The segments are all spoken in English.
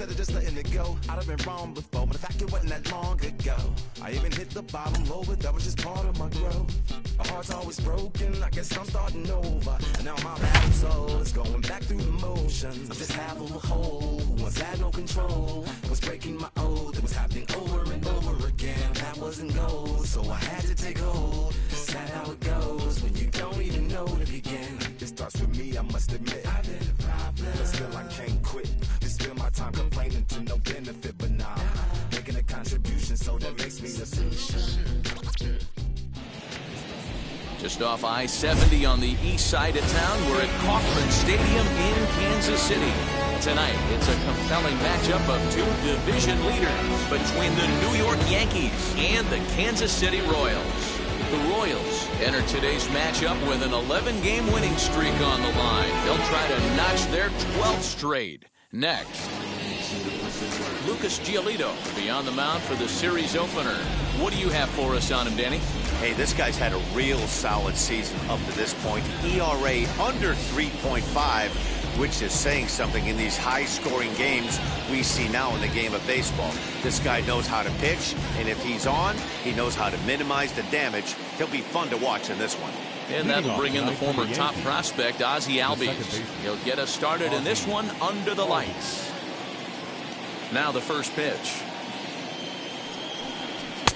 instead of just letting it go. I'd have been wrong before, but the fact it wasn't that long ago. I even hit the bottom low, but that was just part of my growth. My heart's always broken, I guess I'm starting over. And now my battle's old, it's going back through the motions. I'm just half of a whole, who once had no control. Was breaking my oath, it was happening over and over again. That wasn't gold, so I had to take hold. Sad how it goes when you don't even know to begin. It starts with me, I must admit. I've been a problem, but still I can't quit. Just spend my time complaining to no benefit, but nah, making a contribution, so that makes me the solution. Just off I-70 on the east side of town, we're at Kauffman Stadium in Kansas City. Tonight, it's a compelling matchup of two division leaders between the New York Yankees and the Kansas City Royals. The Royals enter today's matchup with an 11-game winning streak on the line. They'll try to notch their 12th straight. Next, Lucas Giolito will be on the mound for the series opener. What do you have for us on him, Danny? Hey, this guy's had a real solid season up to this point. ERA under 3.5, which is saying something in these high-scoring games we see now in the game of baseball. This guy knows how to pitch, and if he's on, he knows how to minimize the damage. He'll be fun to watch in this one. And that'll bring in the former top prospect, Ozzie Albies. He'll get us started in this one under the lights. Now the first pitch.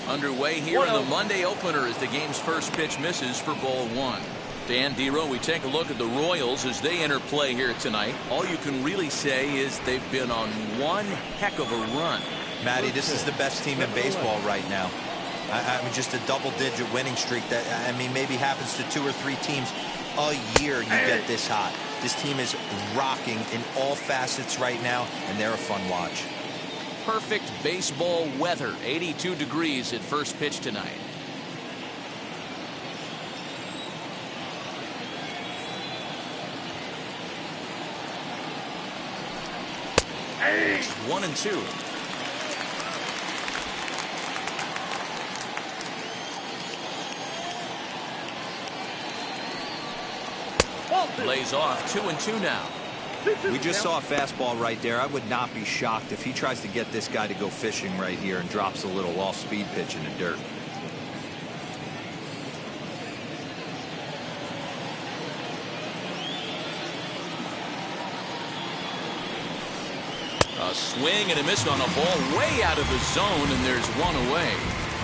Underway here in the Monday opener as the game's first pitch misses for ball one. Dan Dero, we take a look at the Royals as they enter play here tonight. All you can really say is they've been on one heck of a run. Matty, this is the best team in baseball right now. I mean, just a double-digit winning streak that, I mean, maybe happens to 2 or 3 teams a year you get this hot. This team is rocking in all facets right now, and they're a fun watch. Perfect baseball weather, 82 degrees at first pitch tonight. Hey. 1-2. Lays off 2-2 now. We just saw a fastball right there. I would not be shocked if he tries to get this guy to go fishing right here and drops a little off-speed pitch in the dirt. A swing and a miss on a ball way out of the zone, and there's one away.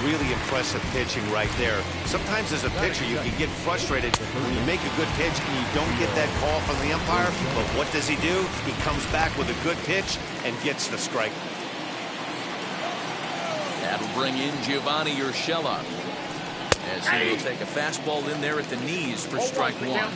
Really impressive pitching right there. Sometimes as a pitcher you can get frustrated when you make a good pitch and you don't get that call from the umpire. But what does he do? He comes back with a good pitch and gets the strike. That'll bring in Giovanni Urshela as he will take a fastball in there at the knees for strike one.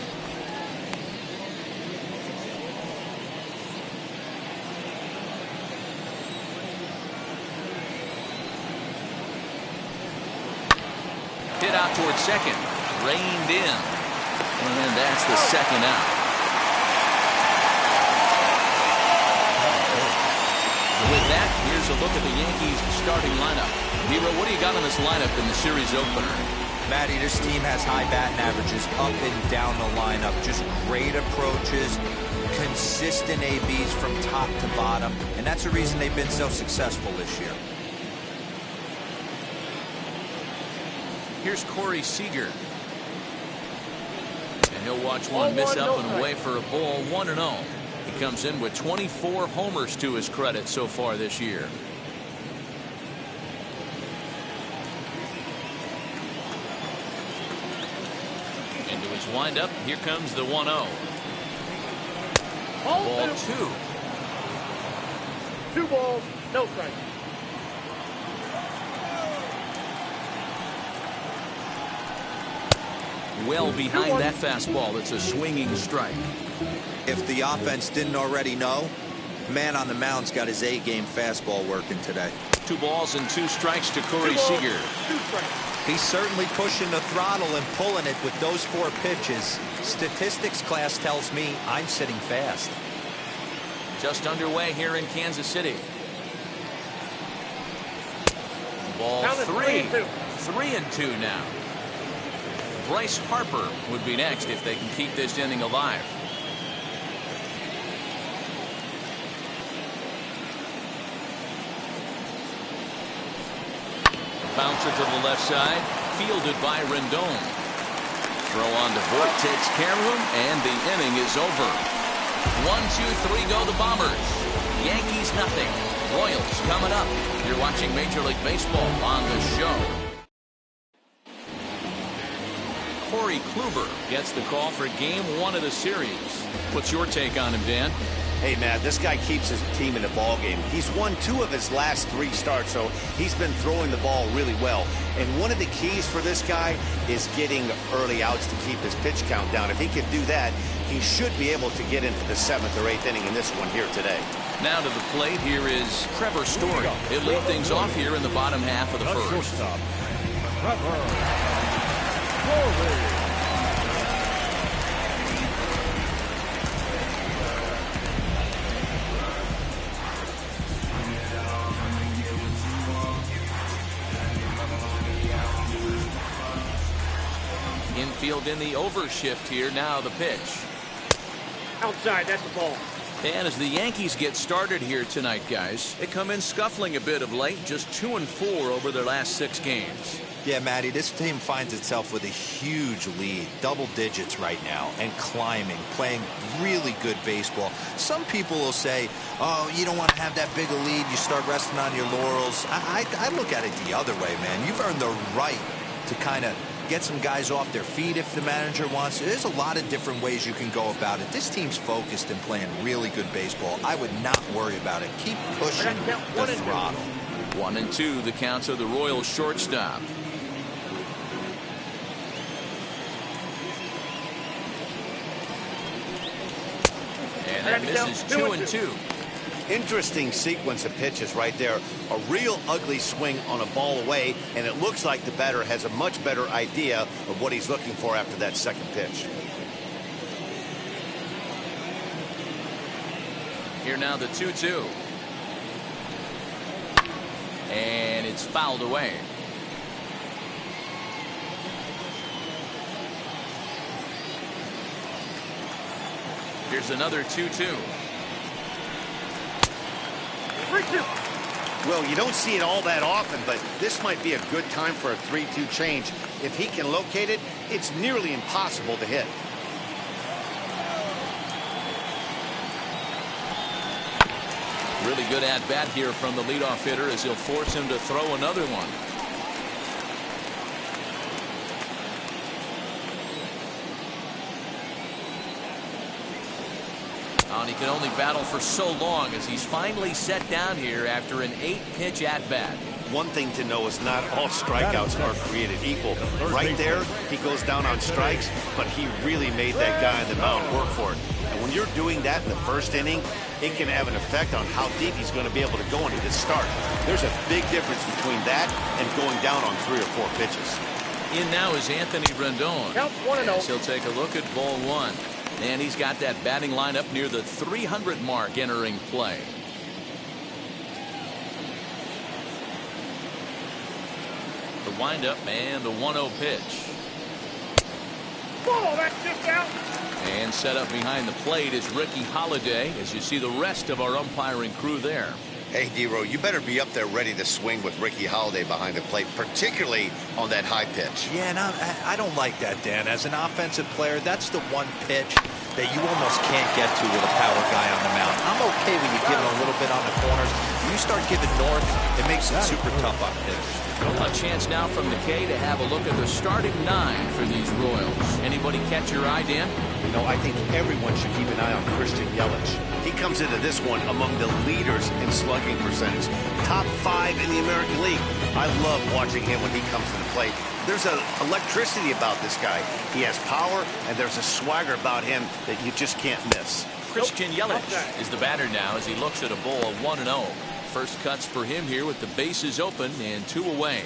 Hit out towards second, reined in, and that's the second out. With that, here's a look at the Yankees starting lineup. Nero, what do you got on this lineup in the series opener? Matty, this team has high batting averages up and down the lineup. Just great approaches, consistent ABs from top to bottom, and that's the reason they've been so successful this year. Here's Corey Seager. And he'll watch one miss up and away for a ball, 1-0. He comes in with 24 homers to his credit so far this year. Into his windup, here comes the 1-0. Ball 2. 2 balls, no strikes. Well behind that fastball. It's a swinging strike. If the offense didn't already know, man on the mound's got his A-game fastball working today. 2 balls and 2 strikes to Corey Seager. He's certainly pushing the throttle and pulling it with those 4 pitches. Statistics class tells me I'm sitting fast. Just underway here in Kansas City. Ball 3. 3-2 now. Bryce Harper would be next if they can keep this inning alive. Bouncer to the left side, fielded by Rendon. Throw on to Voit, takes care of him, and the inning is over. 1-2-3 go the Bombers. Yankees nothing. Royals coming up. You're watching Major League Baseball on the show. Corey Kluber gets the call for Game 1 of the series. What's your take on him, Dan? Hey, man, this guy keeps his team in the ball game. He's won 2 of his last 3 starts, so he's been throwing the ball really well. And one of the keys for this guy is getting early outs to keep his pitch count down. If he can do that, he should be able to get into the 7th or 8th inning in this one here today. Now to the plate, here is Trevor Story. He'll lead things off here in the bottom half of the first. Infield in the overshift here. Now the pitch. Outside, that's the ball. And as the Yankees get started here tonight, guys, they come in scuffling a bit of late, just 2-4 over their last 6 games. Yeah, Matty, this team finds itself with a huge lead, double digits right now, and climbing, playing really good baseball. Some people will say, oh, you don't want to have that big a lead, you start resting on your laurels. I look at it the other way, man. You've earned the right to kind of get some guys off their feet if the manager wants to. There's a lot of different ways you can go about it. This team's focused and playing really good baseball. I would not worry about it. Keep pushing the throttle. 1-2, the counts of the Royals shortstop. And that misses 2-2. Interesting sequence of pitches right there. A real ugly swing on a ball away, and it looks like the batter has a much better idea of what he's looking for after that second pitch. Here now the 2-2. And it's fouled away. Here's another 2-2. Well, you don't see it all that often, but this might be a good time for a 3-2 change. If he can locate it, it's nearly impossible to hit. Really good at-bat here from the leadoff hitter as he'll force him to throw another one. And he can only battle for so long as he's finally set down here after an 8-pitch at-bat. One thing to know is not all strikeouts are created equal. Right there, he goes down on strikes, but he really made that guy on the mound work for it. And when you're doing that in the first inning, it can have an effect on how deep he's going to be able to go into this start. There's a big difference between that and going down on 3 or 4 pitches. In now is Anthony Rendon. Counts 1-0. He'll take a look at ball 1. And he's got that batting line up near the 300 mark entering play. The windup and the 1-0 pitch. Ball, that's just out. And set up behind the plate is Ricky Holiday as you see the rest of our umpiring crew there. Hey, D-Row, you better be up there ready to swing with Ricky Holiday behind the plate, particularly on that high pitch. Yeah, and I don't like that, Dan. As an offensive player, that's the one pitch that you almost can't get to with a power guy on the mound. I'm okay with you giving a little bit on the corners. When you start giving north, it makes it super tough on hitters. A chance now from McKay to have a look at the starting 9 for these Royals. Anybody catch your eye, Dan? You know, I think everyone should keep an eye on Christian Yelich. He comes into this one among the leaders in slugging percentage. Top 5 in the American League. I love watching him when he comes to the plate. There's an electricity about this guy. He has power, and there's a swagger about him that you just can't miss. Christian Yelich is the batter now as he looks at a ball of 1-0. First cuts for him here with the bases open and 2 away.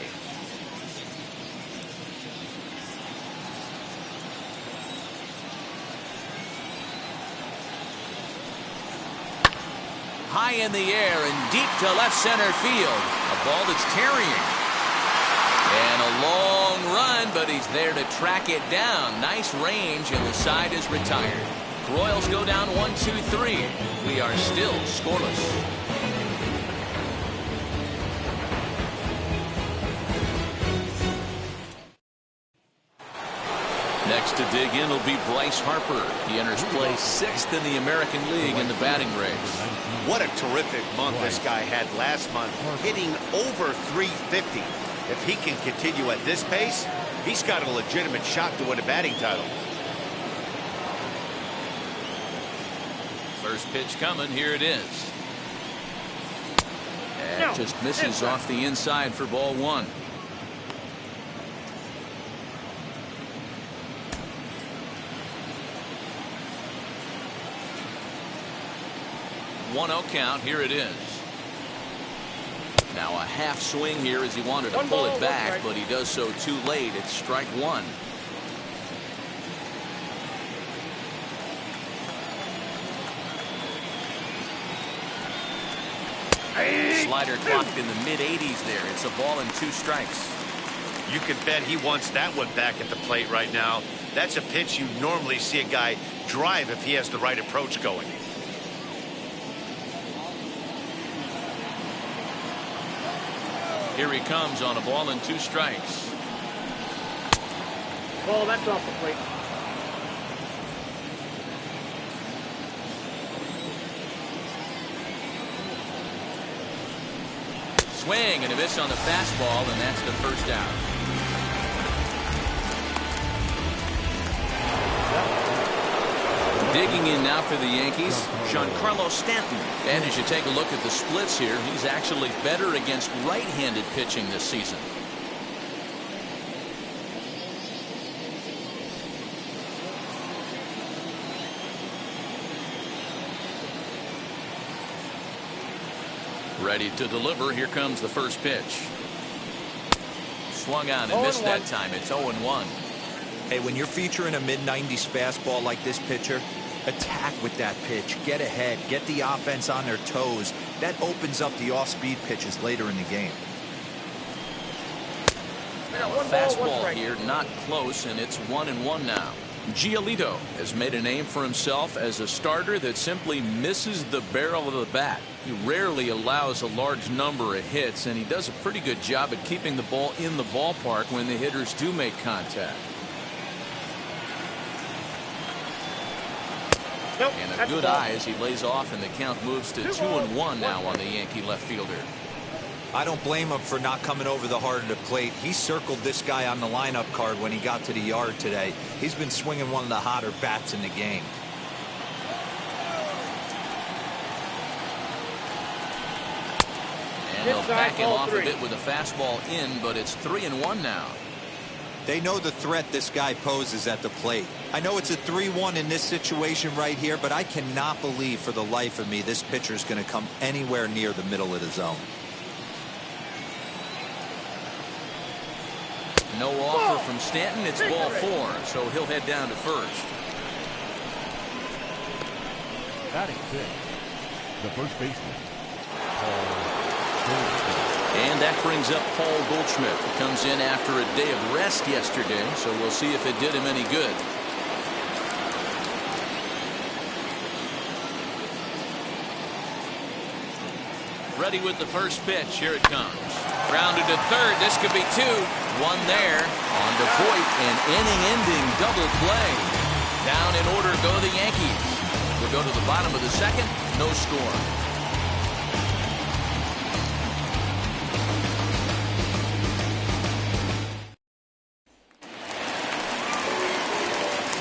High in the air and deep to left center field. A ball that's carrying. And a long run, but he's there to track it down. Nice range, and the side is retired. Royals go down 1-2-3. We are still scoreless. Next to dig in will be Bryce Harper. He enters play 6th in the American League in the batting race. What a terrific month this guy had last month, hitting over 350. If he can continue at this pace, he's got a legitimate shot to win a batting title. First pitch coming. Here it is. And just misses off the inside for ball 1. 1-0 count. Here it is. Now a half swing here as he wanted to pull it back, but he does so too late. It's strike 1. Slider clocked in the mid-80s there. It's a ball and 2 strikes. You can bet he wants that one back at the plate right now. That's a pitch you normally see a guy drive if he has the right approach going. Here he comes on a ball and 2 strikes. Ball, that's off the plate. Swing and a miss on the fastball, and that's the first out. Digging in now for the Yankees, Giancarlo Stanton. And as you take a look at the splits here, he's actually better against right-handed pitching this season. Ready to deliver. Here comes the first pitch. Swung on and missed that time. It's 0-1. Hey, when you're featuring a mid-90s fastball like this pitcher, attack with that pitch. Get ahead. Get the offense on their toes. That opens up the off-speed pitches later in the game. Now a fastball here, not close, and it's 1-1 now. Giolito has made a name for himself as a starter that simply misses the barrel of the bat. He rarely allows a large number of hits, and he does a pretty good job at keeping the ball in the ballpark when the hitters do make contact. Nope, and a good eye as he lays off, and the count moves to 2-1 now on the Yankee left fielder. I don't blame him for not coming over the heart of the plate. He circled this guy on the lineup card when he got to the yard today. He's been swinging one of the hotter bats in the game. And they'll back him off a bit with a fastball in, but it's 3-1 now. They know the threat this guy poses at the plate. I know it's a 3-1 in this situation right here, but I cannot believe for the life of me this pitcher is going to come anywhere near the middle of the zone. No offer from Stanton. It's ball 4, so he'll head down to first. Batting 6, the first baseman, and that brings up Paul Goldschmidt. He comes in after a day of rest yesterday, so we'll see if it did him any good. Ready with the first pitch. Here it comes. Grounded to third. This could be 2. 1 there. On to Voit. An inning-ending double play. Down in order go the Yankees. We'll go to the bottom of the second. No score.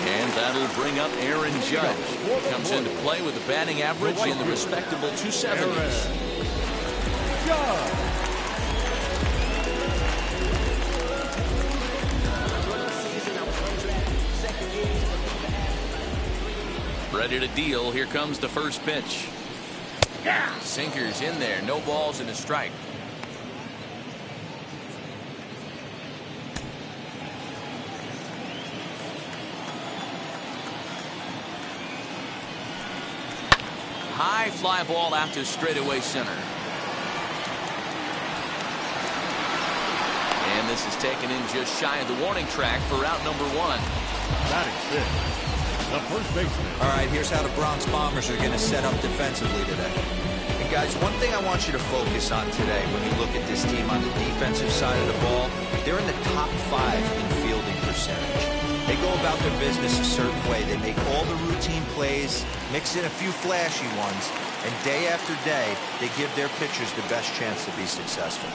And that'll bring up Aaron Judge. He comes into play with a batting average in the respectable 270s. Ready to deal. Here comes the first pitch. Sinker's in there. No balls and a strike. High fly ball out to straightaway center. And this is taken in just shy of the warning track for out number 1. batting 6, the first baseman. All right, here's how the Bronx Bombers are going to set up defensively today. And guys, one thing I want you to focus on today when you look at this team on the defensive side of the ball, they're in the top 5 in fielding percentage. They go about their business a certain way. They make all the routine plays, mix in a few flashy ones, and day after day, they give their pitchers the best chance to be successful.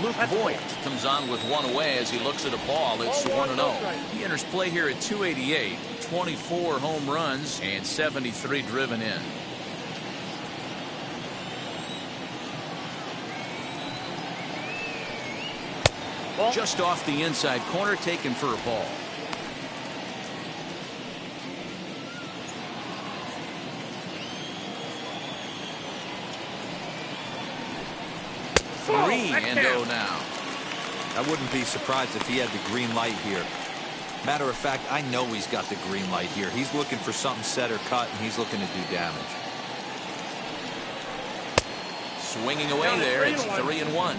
Luke Voigt comes on with one away as he looks at a ball. It's 1-0. He enters play here at 288, 24 home runs, and 73 driven in. Just off the inside corner, taken for a ball. Three and 0 now. I wouldn't be surprised if he had the green light here. Matter of fact, I know he's got the green light here. He's looking for something set or cut, and he's looking to do damage. Swinging away there. It's 3-1.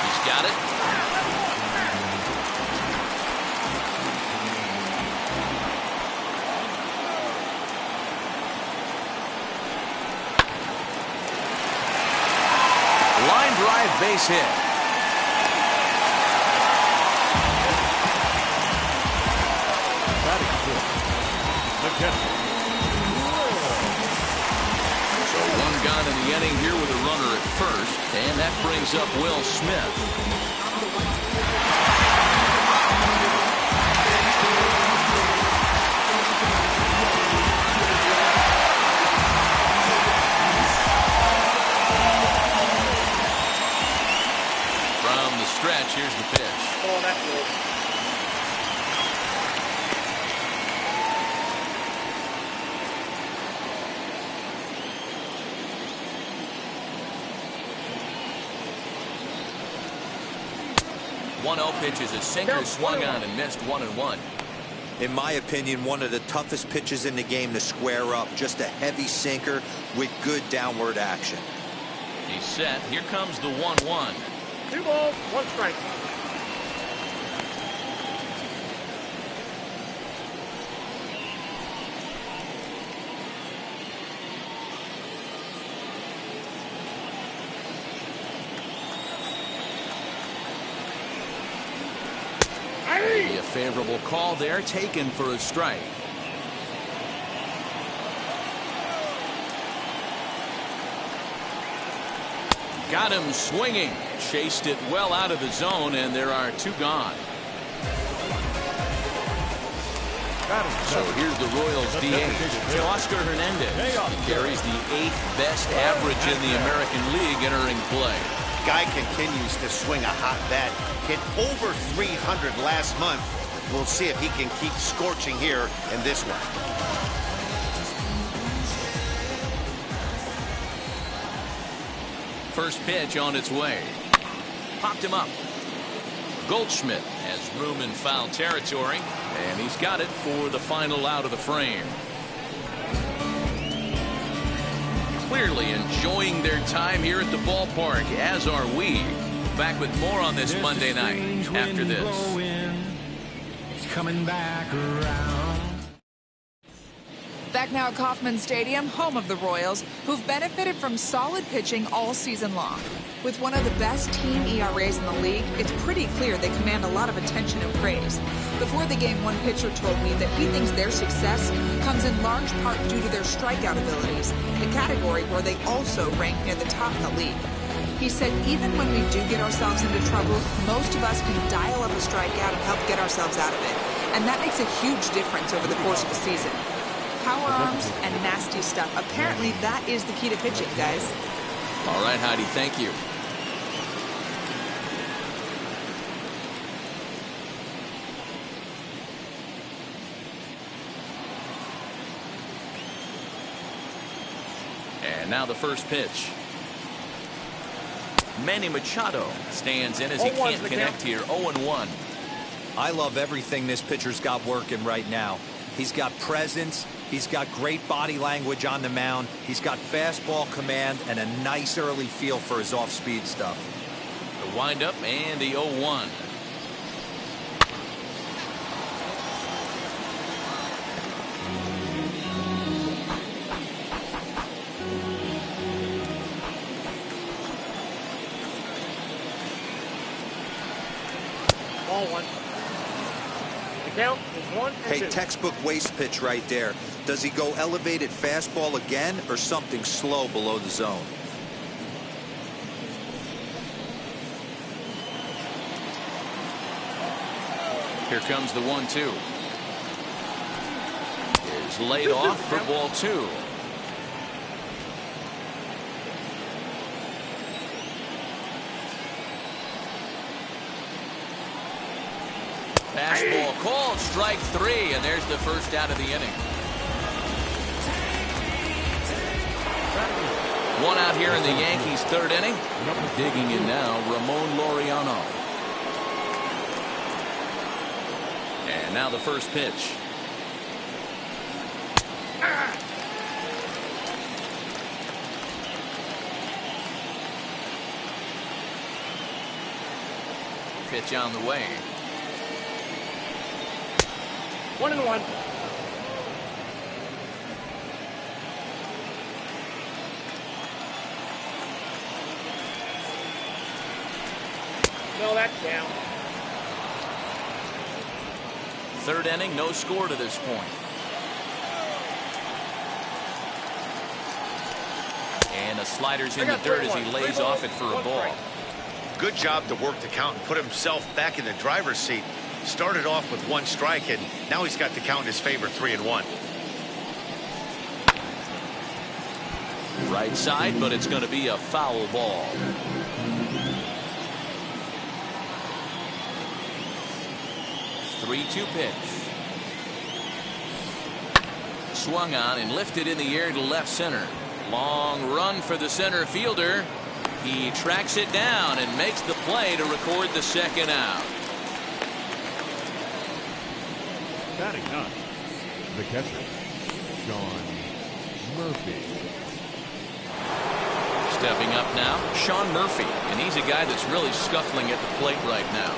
He's got it. Line drive, base hit. So one gone in the inning here with a runner at first, and that brings up Will Smith. From the stretch, here's the pitch. Oh, that's good. Pitch is a sinker swung on and missed 1-1. In my opinion, one of the toughest pitches in the game to square up. Just a heavy sinker with good downward action. He's set. Here comes the 1-1. 2 balls, 1 strike. A favorable call there, taken for a strike. Got him swinging. Chased it well out of the zone, and there are 2 gone. So here's the Royals DH, Oscar Hernandez. He carries the 8th best average in the American League entering play. Guy continues to swing a hot bat. Hit over 300 last month. We'll see if he can keep scorching here in this one. First pitch on its way. Popped him up. Goldschmidt has room in foul territory, and he's got it for the final out of the frame. Clearly enjoying their time here at the ballpark, as are we. Back with more on this Monday night after this. It's coming back around. Back now at Kauffman Stadium, home of the Royals, who've benefited from solid pitching all season long. With one of the best team ERAs in the league, it's pretty clear they command a lot of attention and praise. Before the game, one pitcher told me that he thinks their success comes in large part due to their strikeout abilities, a category where they also rank near the top in the league. He said even when we do get ourselves into trouble, most of us can dial up a strikeout and help get ourselves out of it. And that makes a huge difference over the course of the season. Power arms and nasty stuff. Apparently that is the key to pitching, guys. All right, Heidi, thank you. And now the first pitch. Manny Machado stands in as he can't connect here. 0-1. I love everything this pitcher's got working right now. He's got presence. He's got great body language on the mound. He's got fastball command and a nice early feel for his off-speed stuff. The windup and the 0-1. count is 1 and 2. Hey, textbook waste pitch right there. Does he go elevated fastball again or something slow below the zone? Here comes the 1-2. Is laid off for ball 2. Fastball called, strike 3, and there's the first out of the inning. One out here in the Yankees' third inning. Digging in now, Ramon Laureano. And now the first pitch. Pitch on the way. 1-1. No, that's down. Third inning, no score to this point. And the slider's in the dirt as he lays off it for a ball. Good job to work the count and put himself back in the driver's seat. Started off with 1 strike, and now he's got the count in his favor, 3-1. Right side, but it's going to be a foul ball. Three-two pitch. Swung on and lifted in the air to left center. Long run for the center fielder. He tracks it down and makes the play to record the second out. Batting ninth, the catcher, Sean Murphy. Stepping up now, Sean Murphy, and he's a guy that's really scuffling at the plate right now.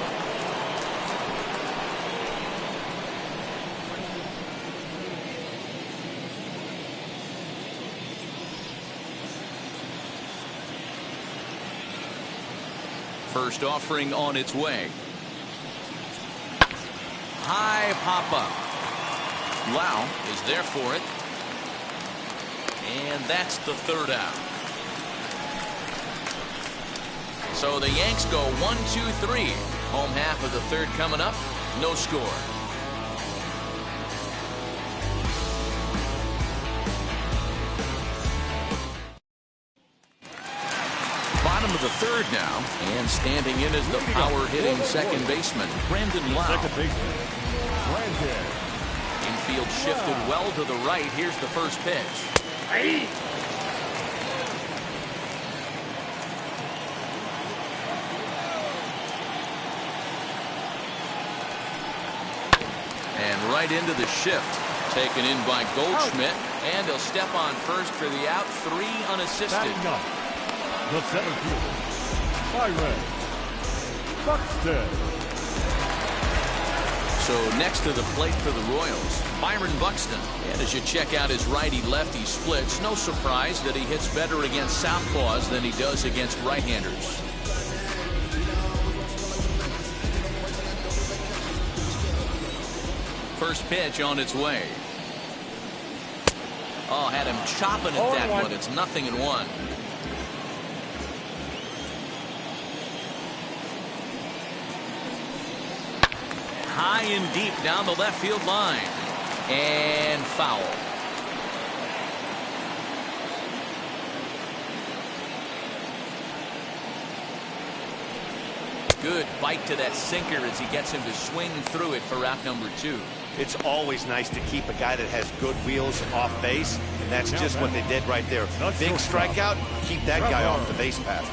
First offering on its way. High pop-up. Lau is there for it. And that's the third out. So the Yanks go 1-2-3. Home half of the third coming up. No score. Bottom of the third now, and standing in is the power-hitting second baseman, Brandon Lau. Second baseman, Brandon. Infield shifted well to the right. Here's the first pitch. Hey. And right into the shift. Taken in by Goldschmidt, and he'll step on first for the out. 3 unassisted. Batting up, the center fielder, Byron Buxton. So next to the plate for the Royals, Byron Buxton. And as you check out his righty-lefty splits, no surprise that he hits better against southpaws than he does against right-handers. First pitch on its way. Oh, had him chopping at that one. It's 0-1. High and deep down the left field line. And foul. Good bite to that sinker as he gets him to swing through it for out number 2. It's always nice to keep a guy that has good wheels off base, and that's just what they did right there. Big strikeout, keep that guy off the base path.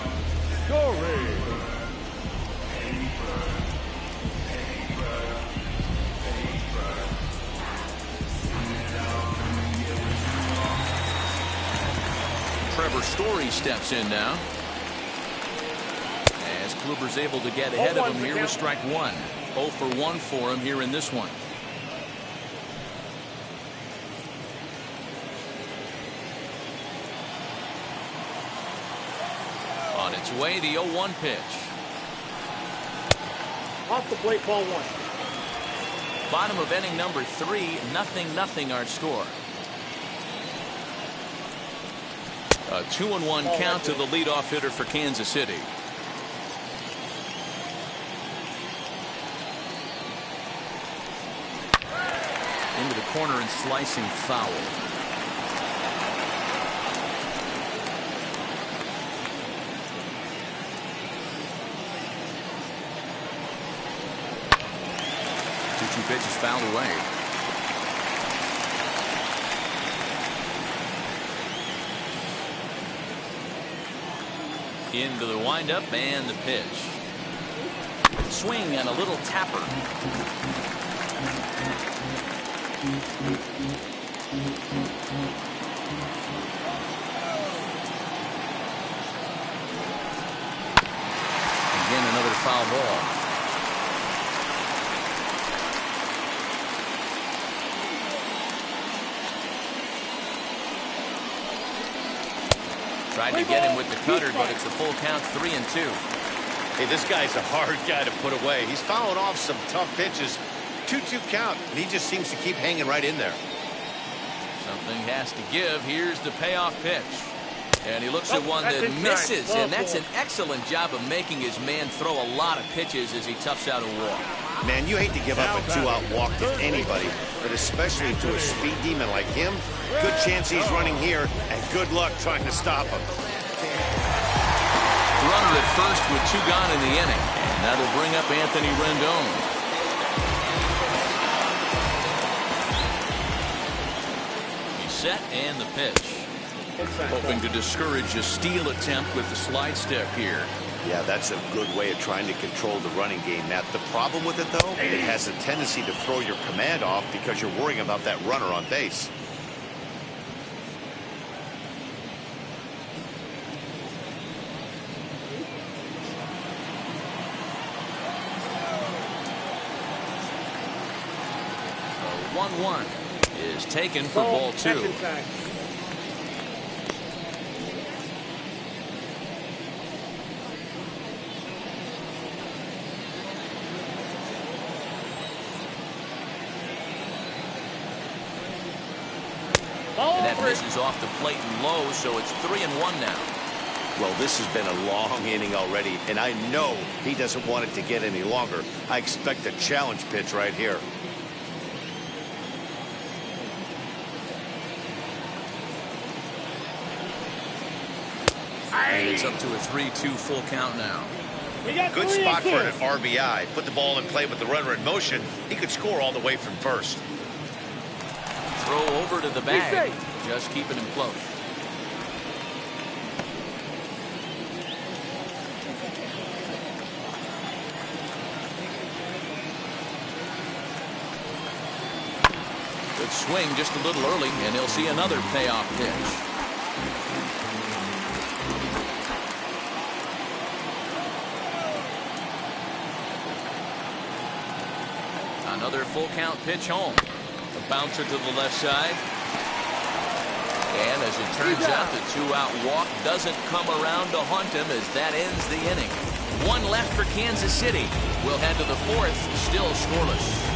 Trevor Story steps in now. As Kluber's able to get ahead of him here with strike 1. 0 for 1 for him here in this one. On its way, the 0-1 pitch. Off the plate, ball 1. Bottom of inning number 3, 0-0 our score. A 2-1 count to the leadoff hitter for Kansas City. Into the corner and slicing foul. Two pitches fouled away. Into the windup and the pitch. Swing and a little tapper. Again, another foul ball. Tried to get him with the cutter, but it's a full count, 3-2. Hey, this guy's a hard guy to put away. He's fouling off some tough pitches. 2-2 count, and he just seems to keep hanging right in there. Something has to give. Here's the payoff pitch. And he looks at one that misses, and that's an excellent job of making his man throw a lot of pitches as he toughs out a walk. Man, you hate to give up a 2-out walk to anybody, but especially to a speed demon like him. Good chance he's running here, and good luck trying to stop him. Runner at first with 2 gone in the inning, and that'll bring up Anthony Rendon. He's set and the pitch. Hoping to discourage a steal attempt with the slide step here. Yeah, that's a good way of trying to control the running game. Now, the problem with it, though, it has a tendency to throw your command off because you're worrying about that runner on base. The 1-1 is taken for ball 2. And that misses off the plate and low, so it's 3-1 now. Well, this has been a long inning already, and I know he doesn't want it to get any longer. I expect a challenge pitch right here. And it's up to a 3-2 full count now. Good spot for an RBI. Put the ball in play with the runner in motion. He could score all the way from first. Throw over to the bag. Just keeping him close. Good swing just a little early, and he'll see another payoff pitch. Another full count pitch home. A bouncer to the left side. And as it turns out, the 2-out walk doesn't come around to haunt him as that ends the inning. 1 left for Kansas City. We'll head to the 4th, still scoreless.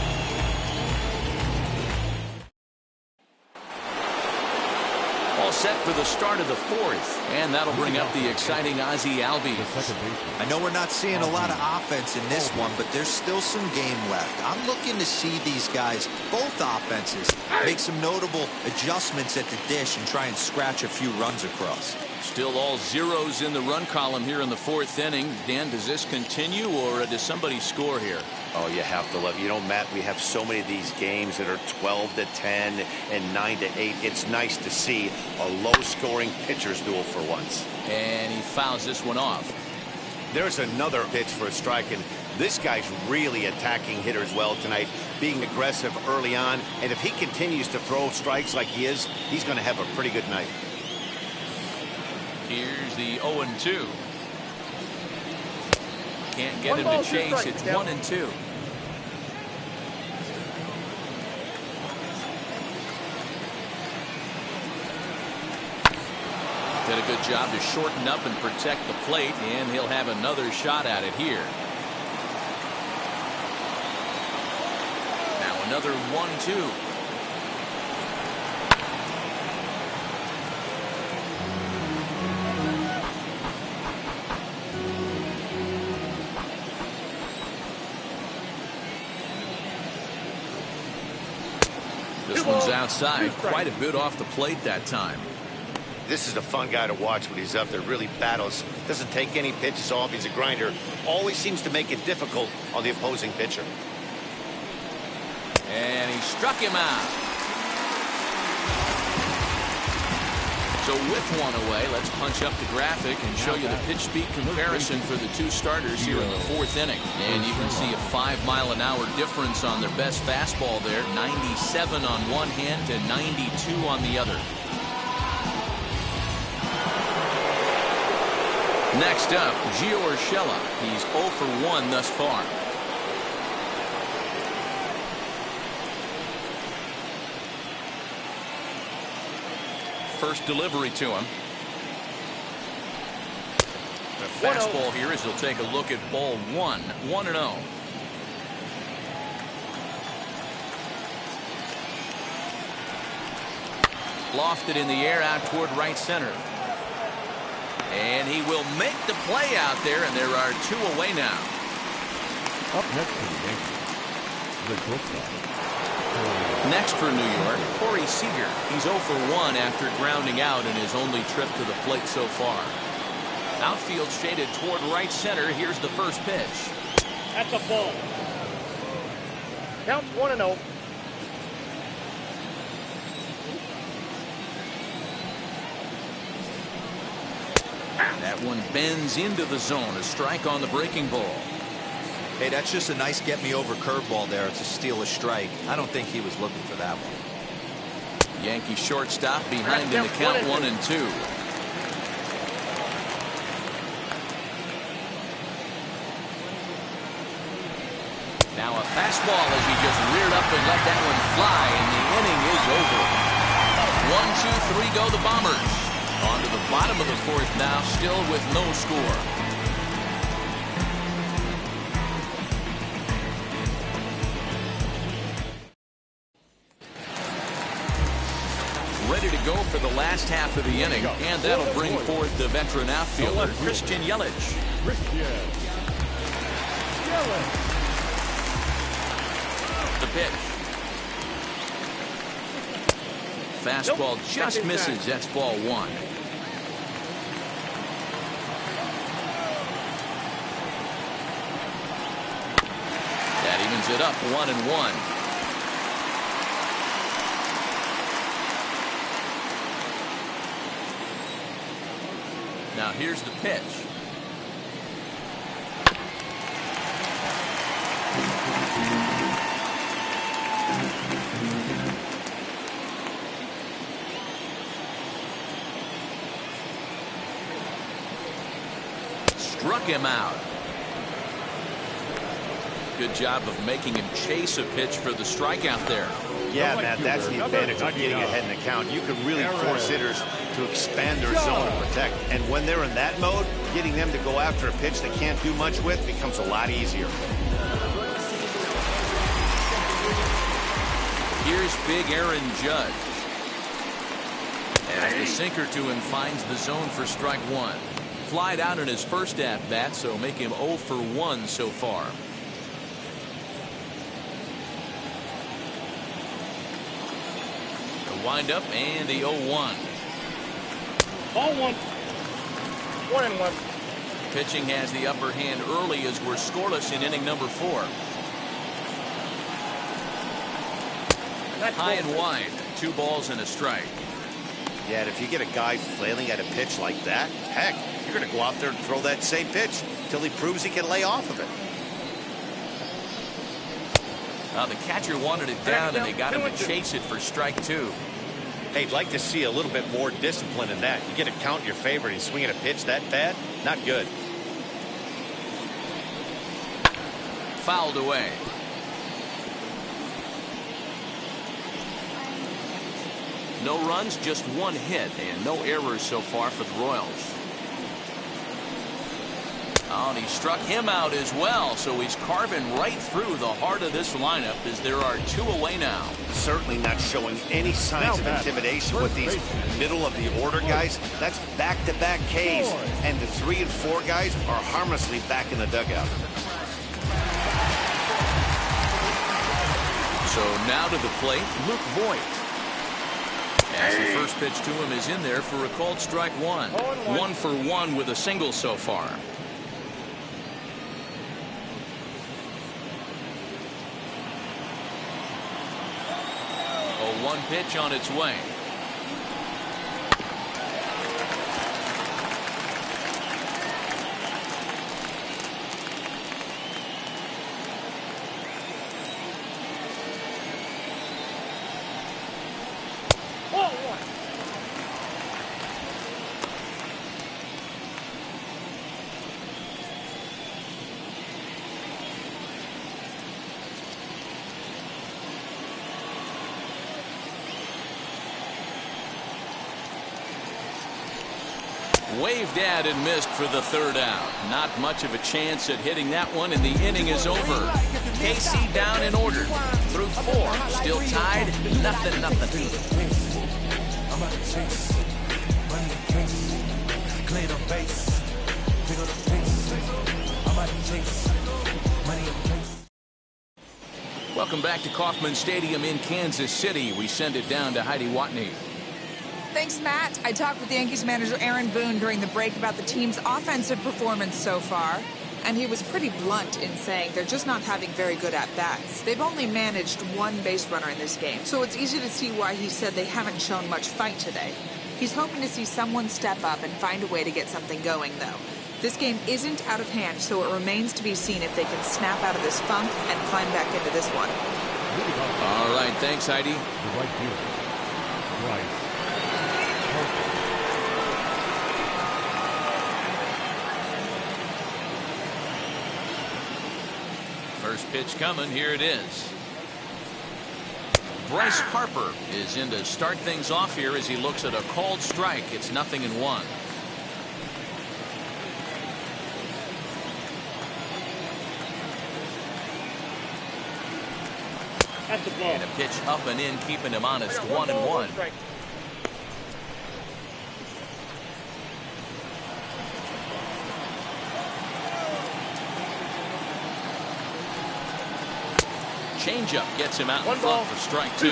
All set for the start of the 4th, and that'll bring up the exciting Ozzie Albies. I know we're not seeing a lot of offense in this one, but there's still some game left. I'm looking to see these guys, both offenses, make some notable adjustments at the dish and try and scratch a few runs across. Still all zeros in the run column here in the 4th inning. Dan, does this continue, or does somebody score here? Oh, you have to love. You know, Matt, we have so many of these games that are 12-10 and 9-8. It's nice to see a low-scoring pitcher's duel for once. And he fouls this one off. There's another pitch for a strike, and this guy's really attacking hitters well tonight, being aggressive early on. And if he continues to throw strikes like he is, he's going to have a pretty good night. Here's the 0-2. Can't get him to chase. It's 1-2. Did a good job to shorten up and protect the plate, and he'll have another shot at it here. Now Another 1-2. This one's outside, quite a bit off the plate that time. This is a fun guy to watch when he's up there. Really battles. Doesn't take any pitches off. He's a grinder. Always seems to make it difficult on the opposing pitcher. And he struck him out. So with one away, let's punch up the graphic and show you the pitch speed comparison for the two starters here in the fourth inning. And you can see a 5-mile-an-hour difference on their best fastball there. 97 on one hand and 92 on the other. Next up, Gio Urshela. He's 0 for 1 thus far. First delivery to him. The fastball here as he'll take a look at ball 1. 1-0. Lofted in the air out toward right center. And he will make the play out there, and there are 2 away now. Up next for the Yankees, the shortstop. Next for New York, Corey Seager. He's 0 for 1 after grounding out in his only trip to the plate so far. Outfield shaded toward right center. Here's the first pitch. That's a ball. Counts 1-0. That one bends into the zone. A strike on the breaking ball. Hey, that's just a nice get-me-over curveball there. It's a steal a strike. I don't think he was looking for that one. Yankee shortstop behind in the count 1-2. Now a fastball as he just reared up and let that one fly, and the inning is over. 1, 2, 3 go the Bombers. On to the bottom of the fourth now, still with no score. Ready to go for the last half of the inning, and that'll bring forth the veteran outfielder, Christian Yelich. The pitch. Fastball just misses. That's ball 1. That evens it up 1-1. Now here's the pitch. Struck him out. Good job of making him chase a pitch for the strikeout there. Yeah, Matt, that's the advantage of getting ahead in the count. You can really force hitters to expand their zone and protect. And when they're in that mode, getting them to go after a pitch they can't do much with becomes a lot easier. Here's big Aaron Judge. As the sinker to him finds the zone for strike 1. Flied out in his first at-bat, so make him 0 for 1 so far. The windup and the 0-1. Ball 1. 1-1. Pitching has the upper hand early as we're scoreless in inning number 4. High and wide. 2 balls and a strike. Yeah, and if you get a guy flailing at a pitch like that, heck, you're going to go out there and throw that same pitch until he proves he can lay off of it. The catcher wanted it down, and they got him to chase it for strike 2. Hey, I'd like to see a little bit more discipline in that. You get a count in your favor and you swing at a pitch that bad, not good. Fouled away. No runs, just 1 hit, and no errors so far for the Royals. Oh, and he struck him out as well, so he's carving right through the heart of this lineup as there are 2 away now. Certainly not showing any signs of intimidation with these middle-of-the-order guys. That's back-to-back Ks, and the 3 and 4 guys are harmlessly back in the dugout. So now to the plate, Luke Voigt. As the first pitch to him is in there for a called strike 1. 1 for 1 with a single so far. 0-1 pitch on its way. Waved at and missed for the 3rd out. Not much of a chance at hitting that one, and the inning is over. KC down in order. Through 4. Still tied. Nothing. Welcome back to Kauffman Stadium in Kansas City. We send it down to Heidi Watney. Thanks, Matt. I talked with Yankees manager Aaron Boone during the break about the team's offensive performance so far, and he was pretty blunt in saying they're just not having very good at-bats. They've only managed 1 base runner in this game, so it's easy to see why he said they haven't shown much fight today. He's hoping to see someone step up and find a way to get something going, though. This game isn't out of hand, so it remains to be seen if they can snap out of this funk and climb back into this one. All right, thanks, Heidi. The right fielder, Bryce. First pitch coming. Here it is. Bryce Harper is in to start things off here as he looks at a called strike. It's 0-1. That's the ball. And a pitch up and in, keeping him honest. 1-1. Changeup gets him out in front for strike 2.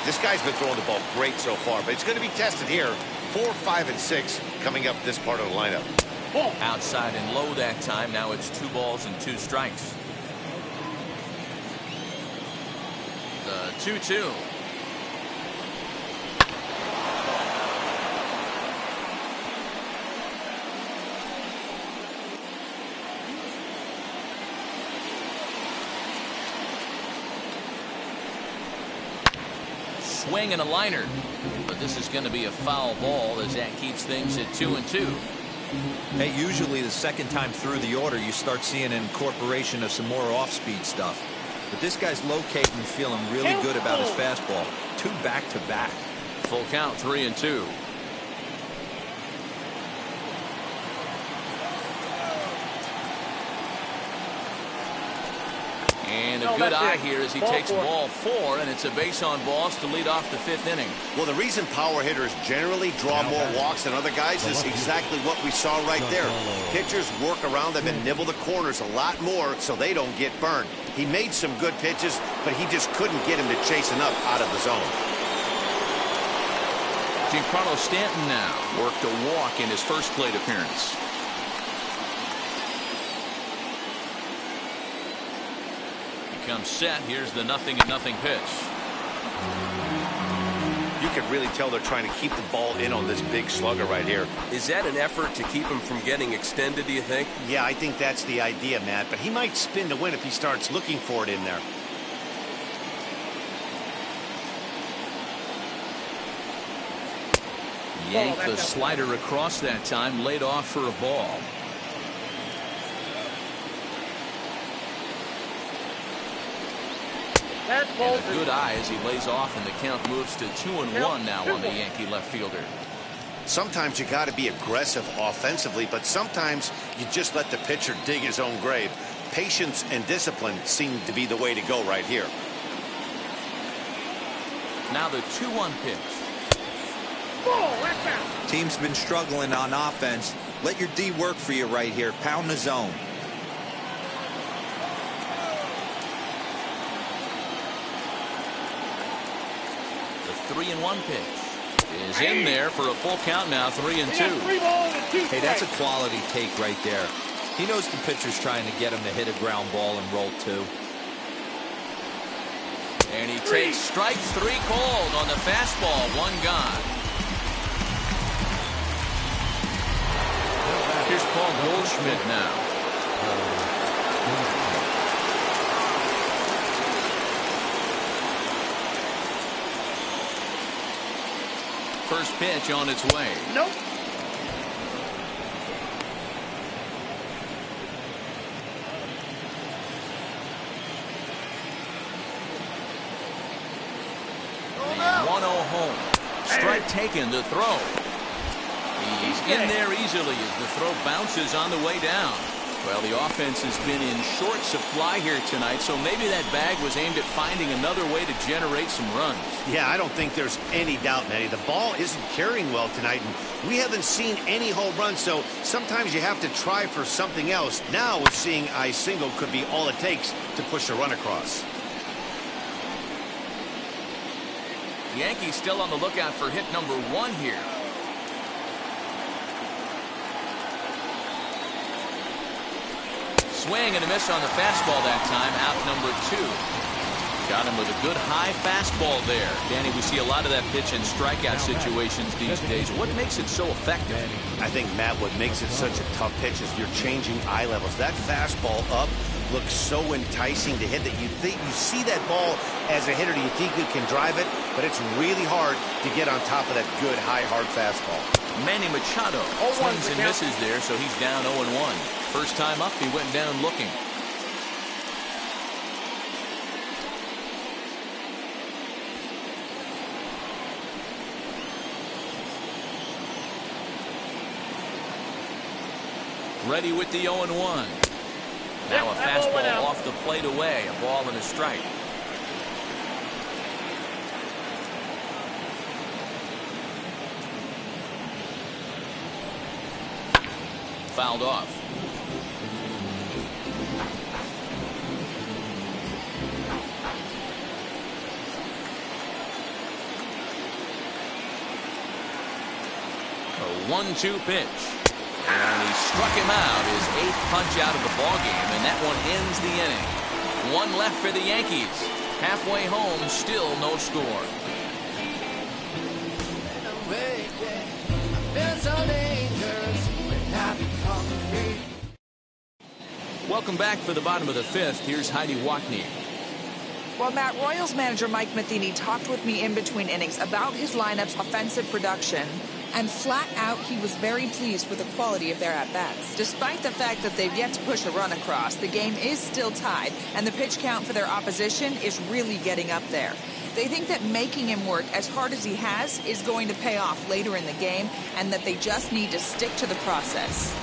This guy's been throwing the ball great so far, but it's going to be tested here. 4, 5, and 6 coming up this part of the lineup. Outside and low that time. Now it's 2 balls and 2 strikes. The 2-2. Swing and a liner, but this is going to be a foul ball as that keeps things at 2-2. Hey, usually the second time through the order you start seeing an incorporation of some more off-speed stuff, but this guy's locating and feeling really good about his fastball. 2 back-to-back. Full count, 3-2. And a good eye here as he takes ball 4, and it's a base on balls to lead off the 5th inning. Well, the reason power hitters generally draw more walks than other guys is exactly what we saw right there. Pitchers work around them and nibble the corners a lot more so they don't get burned. He made some good pitches, but he just couldn't get him to chase enough out of the zone. Giancarlo Stanton now worked a walk in his first plate appearance. Comes set. Here's the 0-0 pitch. You can really tell they're trying to keep the ball in on this big slugger right here. Is that an effort to keep him from getting extended, do you think? Yeah, I think that's the idea, Matt, but he might spin to win if he starts looking for it in there. Yanked the slider across that time, laid off for a ball. And a good eye as he lays off, and the count moves to 2-1 now on the Yankee left fielder. Sometimes you got to be aggressive offensively, but sometimes you just let the pitcher dig his own grave. Patience and discipline seem to be the way to go right here. Now the 2-1 pitch. Team's been struggling on offense. Let your D work for you right here. Pound the zone. The 3-1 pitch is in there for a full count now. 3-2. Hey, that's a quality take right there. He knows the pitcher's trying to get him to hit a ground ball and roll 2. And he takes strike 3 called on the fastball. 1 gone. Here's Paul Goldschmidt now. First pitch on its way. Nope. And 1-0 home. Strike taken to throw. He's in there easily as the throw bounces on the way down. Well, the offense has been in short supply here tonight, so maybe that bag was aimed at finding another way to generate some runs. Yeah, I don't think there's any doubt, Matty. The ball isn't carrying well tonight, and we haven't seen any home runs, so sometimes you have to try for something else. Now we're seeing a single could be all it takes to push a run across. The Yankees still on the lookout for hit number 1 here. Swing and a miss on the fastball that time. Out number 2. Got him with a good high fastball there. Danny, we see a lot of that pitch in strikeout situations these days. What makes it so effective? I think, Matt, what makes it such a tough pitch is you're changing eye levels. That fastball up looks so enticing to hit that you think you see that ball as a hitter. You think you can drive it, but it's really hard to get on top of that good high hard fastball. Manny Machado swings and misses there, so he's down 0-1. First time up, he went down looking. Ready with the 0-1. Now a fastball off the plate away. A ball and a strike. Fouled off. A 1-2 pitch. And he struck him out, his 8th punch out of the ballgame, and that one ends the inning. 1 left for the Yankees. Halfway home, still no score. Welcome back for the bottom of the 5th. Here's Heidi Watney. Well, Matt, Royals manager Mike Matheny talked with me in between innings about his lineup's offensive production. And flat out, he was very pleased with the quality of their at-bats. Despite the fact that they've yet to push a run across, the game is still tied, and the pitch count for their opposition is really getting up there. They think that making him work as hard as he has is going to pay off later in the game, and that they just need to stick to the process.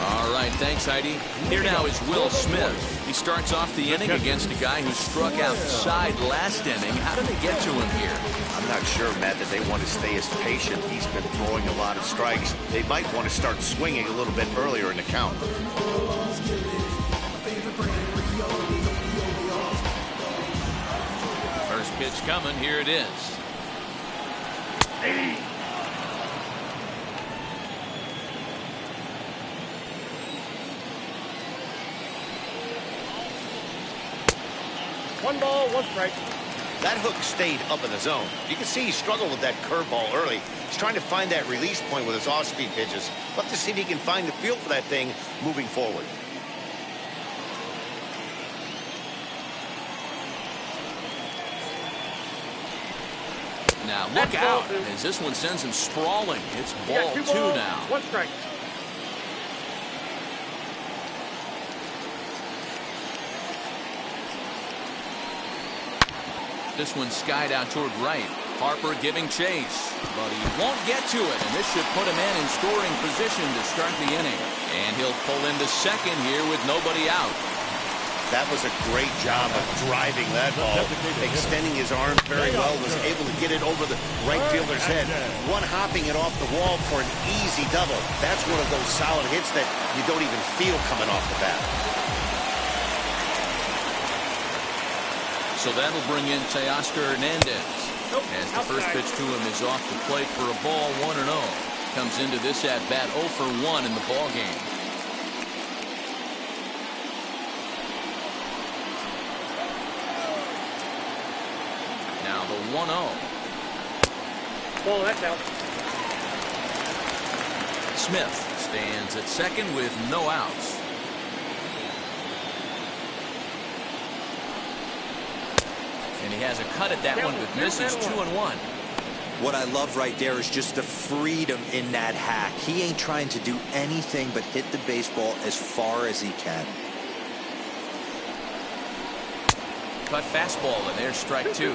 All right, thanks, Heidi. Here now is Will Smith. He starts off the inning against a guy who struck outside last inning. How did they get to him here? I'm not sure, Matt, that they want to stay as patient. He's been throwing a lot of strikes. They might want to start swinging a little bit earlier in the count. First pitch coming. Here it is. One ball, 1 strike. That hook stayed up in the zone. You can see he struggled with that curveball early. He's trying to find that release point with his off-speed pitches. Love to see if he can find the feel for that thing moving forward. Now look out as this one sends him sprawling. It's ball 2 now. 1 strike. This one skied out toward right. Harper giving chase, but he won't get to it, and this should put a man in scoring position to start the inning. And he'll pull into second here with nobody out. That was a great job of driving that ball, extending his arms very well, was able to get it over the right fielder's head, one-hopping it off the wall for an easy double. That's one of those solid hits that you don't even feel coming off the bat. So that'll bring in Teoscar Hernandez. As the first pitch to him is off the plate for a ball, 1-0. Comes into this at-bat 0 for 1 in the ball game. Now the 1-0. Ball, that's out. Smith stands at second with no outs. And he has a cut at that one with misses. 2-1. What I love right there is just the freedom in that hack. He ain't trying to do anything but hit the baseball as far as he can. Cut fastball, and there's strike 2.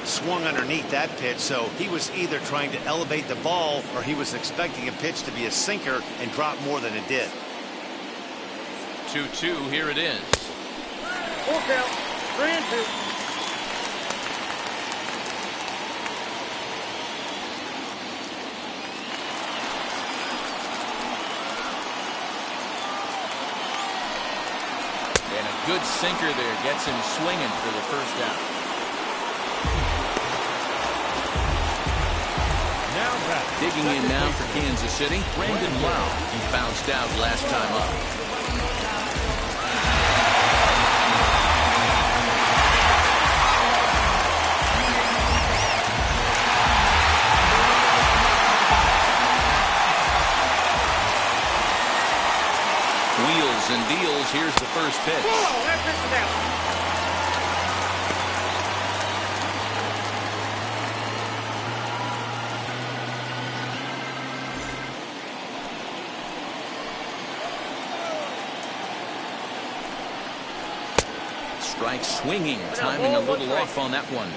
Swung underneath that pitch, so he was either trying to elevate the ball or he was expecting a pitch to be a sinker and drop more than it did. 2-2, here it is. Full count. 3-2. And a good sinker there gets him swinging for the first out. Digging in now for Kansas City, Brandon Lau. He bounced out last time up. Wheels and deals. Here's the first pitch. Oh, that pitch is out. Strike swinging, timing a little off on that one.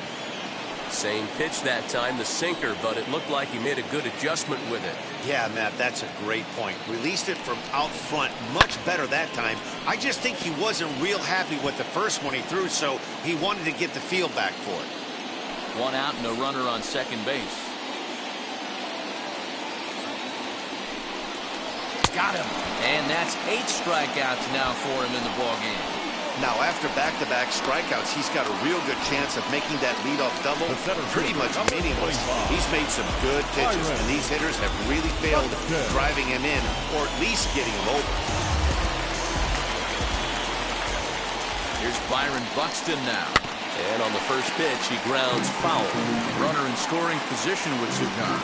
Same pitch that time, the sinker, but it looked like he made a good adjustment with it. Yeah, Matt, that's a great point. Released it from out front much better that time. I just think he wasn't real happy with the first one he threw, so he wanted to get the feel back for it. 1 out and a runner on second base. Got him. And that's 8 strikeouts now for him in the ballgame. Now, after back-to-back strikeouts, he's got a real good chance of making that leadoff double pretty much meaningless. He's made some good pitches, and these hitters have really failed driving him in or at least getting him over. Here's Byron Buxton now. And on the first pitch, he grounds foul. Runner in scoring position with Sugan.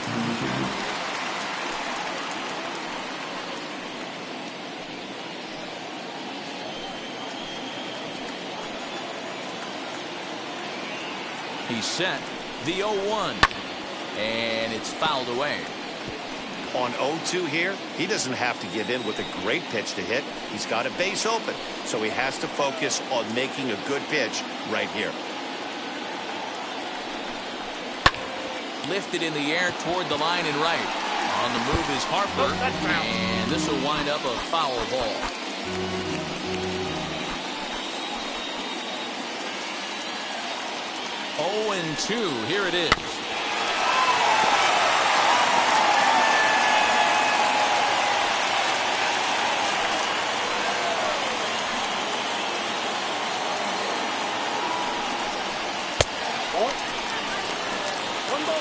He's set. The 0-1. And it's fouled away. On 0-2 here, he doesn't have to give in with a great pitch to hit. He's got a base open, so he has to focus on making a good pitch right here. Lifted in the air toward the line and right. On the move is Harper. And this will wind up a foul ball. Oh, and 2. Here it is.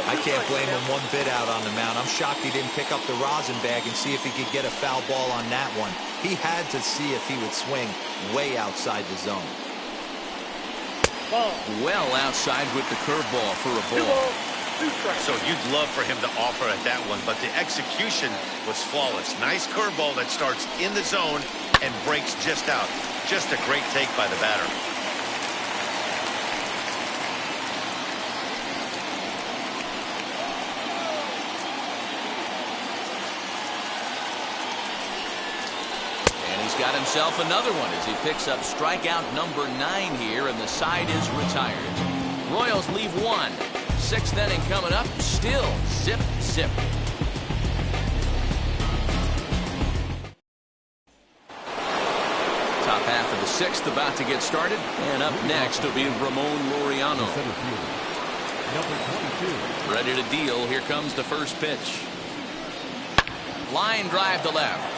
I can't blame him one bit out on the mound. I'm shocked he didn't pick up the rosin bag and see if he could get a foul ball on that one. He had to see if he would swing way outside the zone. Well outside with the curveball for a ball. So you'd love for him to offer at that one, but the execution was flawless. Nice curveball that starts in the zone and breaks just out. Just a great take by the batter. Got himself another one as he picks up strikeout number 9 here, and the side is retired. Royals leave one. 6th inning coming up. Still zip, zip. Top half of the 6th about to get started. And up next will be Ramon Laureano. Ready to deal. Here comes the first pitch. Line drive to left.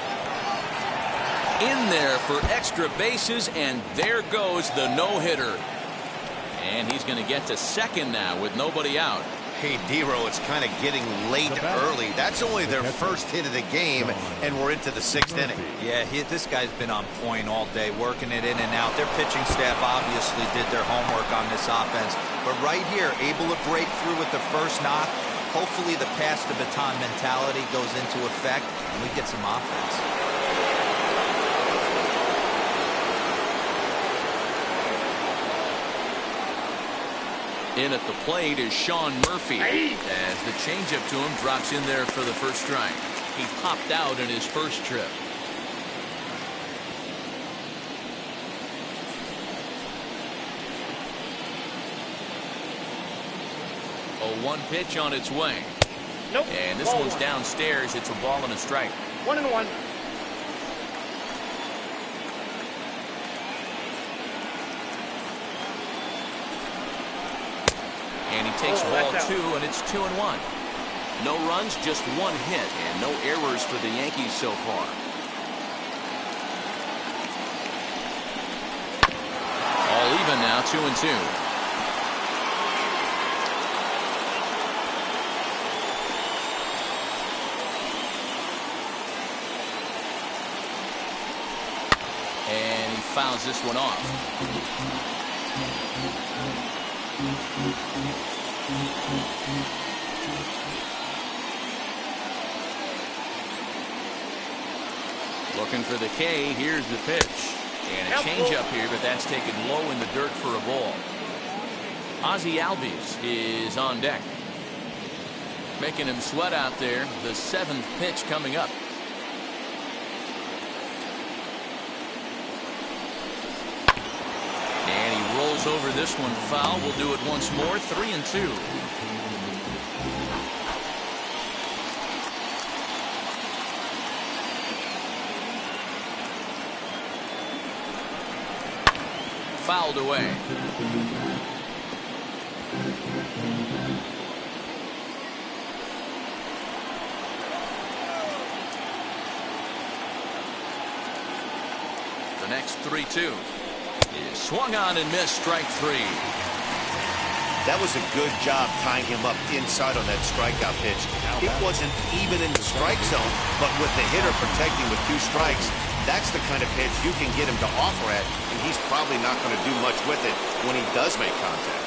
In there for extra bases, and there goes the no-hitter. And he's going to get to second now with nobody out. Hey, D-Row, it's kind of getting late early. That's only their first hit of the game, and we're into the 6th inning. Yeah, this guy's been on point all day, working it in and out. Their pitching staff obviously did their homework on this offense. But right here, able to break through with the first knock. Hopefully the pass the baton mentality goes into effect, and we get some offense. In at the plate is Sean Murphy, as the changeup to him drops in there for the first strike. He popped out in his first trip. A 1 pitch on its way. Nope. And this one's downstairs. It's a ball and a strike. 1-1. And he takes ball 2, and it's 2-1. No runs, just 1 hit, and no errors for the Yankees so far. All even now, 2-2. And he fouls this one off. Looking for the K. Here's the pitch. And a changeup here, but that's taken low in the dirt for a ball. Ozzie Albies is on deck. Making him sweat out there. The 7th pitch coming up. And he rolls over this one foul. We'll do it once more. 3-2. Fouled away. The next 3-2 is swung on and missed. Strike 3. That was a good job tying him up inside on that strikeout pitch. It wasn't even in the strike zone, but with the hitter protecting with 2 strikes, that's the kind of pitch you can get him to offer at, and he's probably not going to do much with it when he does make contact.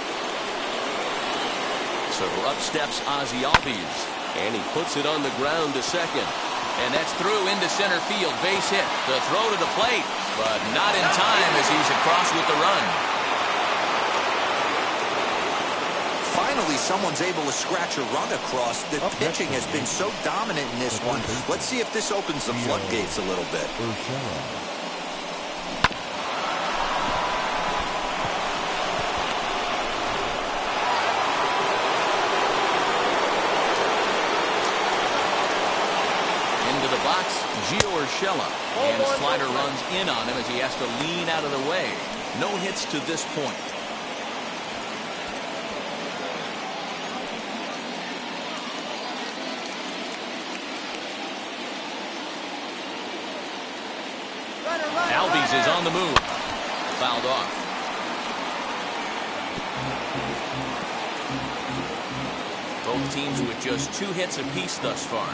So up steps Ozzie Albies, and he puts it on the ground to second. And that's through into center field. Base hit. The throw to the plate, but not in time as he's across with the run. Finally, someone's able to scratch a run across. The pitching has been so dominant in this one. Let's see if this opens the floodgates a little bit. Into the box, Gio Urshela. And slider runs in on him as he has to lean out of the way. No hits to this point. Albies is on the move. Fouled off. Both teams with just 2 hits apiece thus far.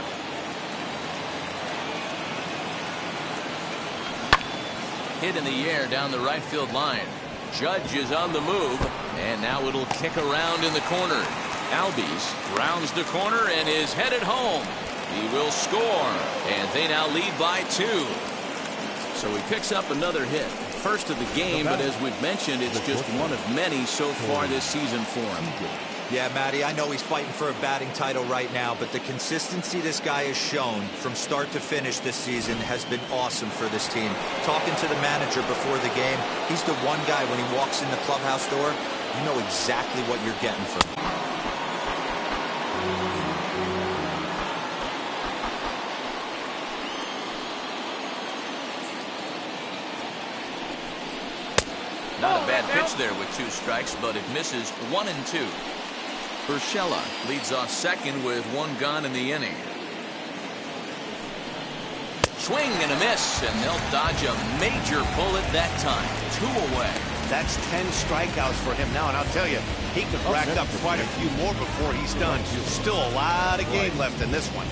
Hit in the air down the right field line. Judge is on the move, and now it'll kick around in the corner. Albies rounds the corner and is headed home. He will score, and they now lead by 2. So he picks up another hit. First of the game, but as we've mentioned, it's just one of many so far this season for him. Yeah, Matty, I know he's fighting for a batting title right now, but the consistency this guy has shown from start to finish this season has been awesome for this team. Talking to the manager before the game, he's the one guy when he walks in the clubhouse door, You know exactly what you're getting from him. Not a bad pitch there with 2 strikes, but it misses 1 and 2. Urshela leads off second with 1 gone in the inning. Swing and a miss, and they'll dodge a major bullet that time. 2 away. That's 10 strikeouts for him now, and I'll tell you, he could rack up quite a few more before he's done. Still a lot of game left in this one.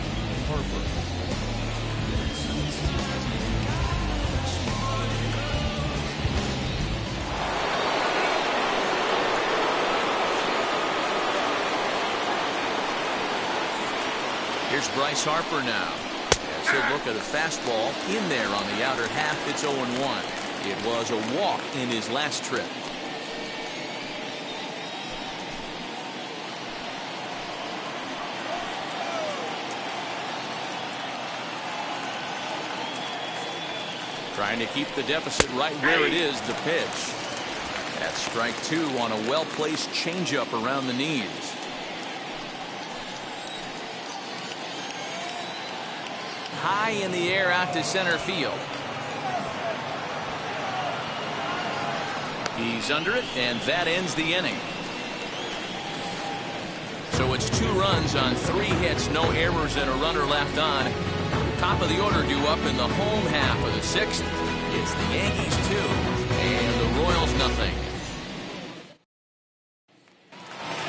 Here's Bryce Harper now. As he'll look at a fastball in there on the outer half. It's 0-1. It was a walk in his last trip. Trying to keep the deficit right where it is, the pitch. That's strike 2 on a well-placed changeup around the knees. High in the air out to center field. He's under it, and that ends the inning. So it's 2 runs on 3 hits, no errors, and a runner left on. Top of the order due up in the home half of the 6th. It's the Yankees 2 and the Royals nothing.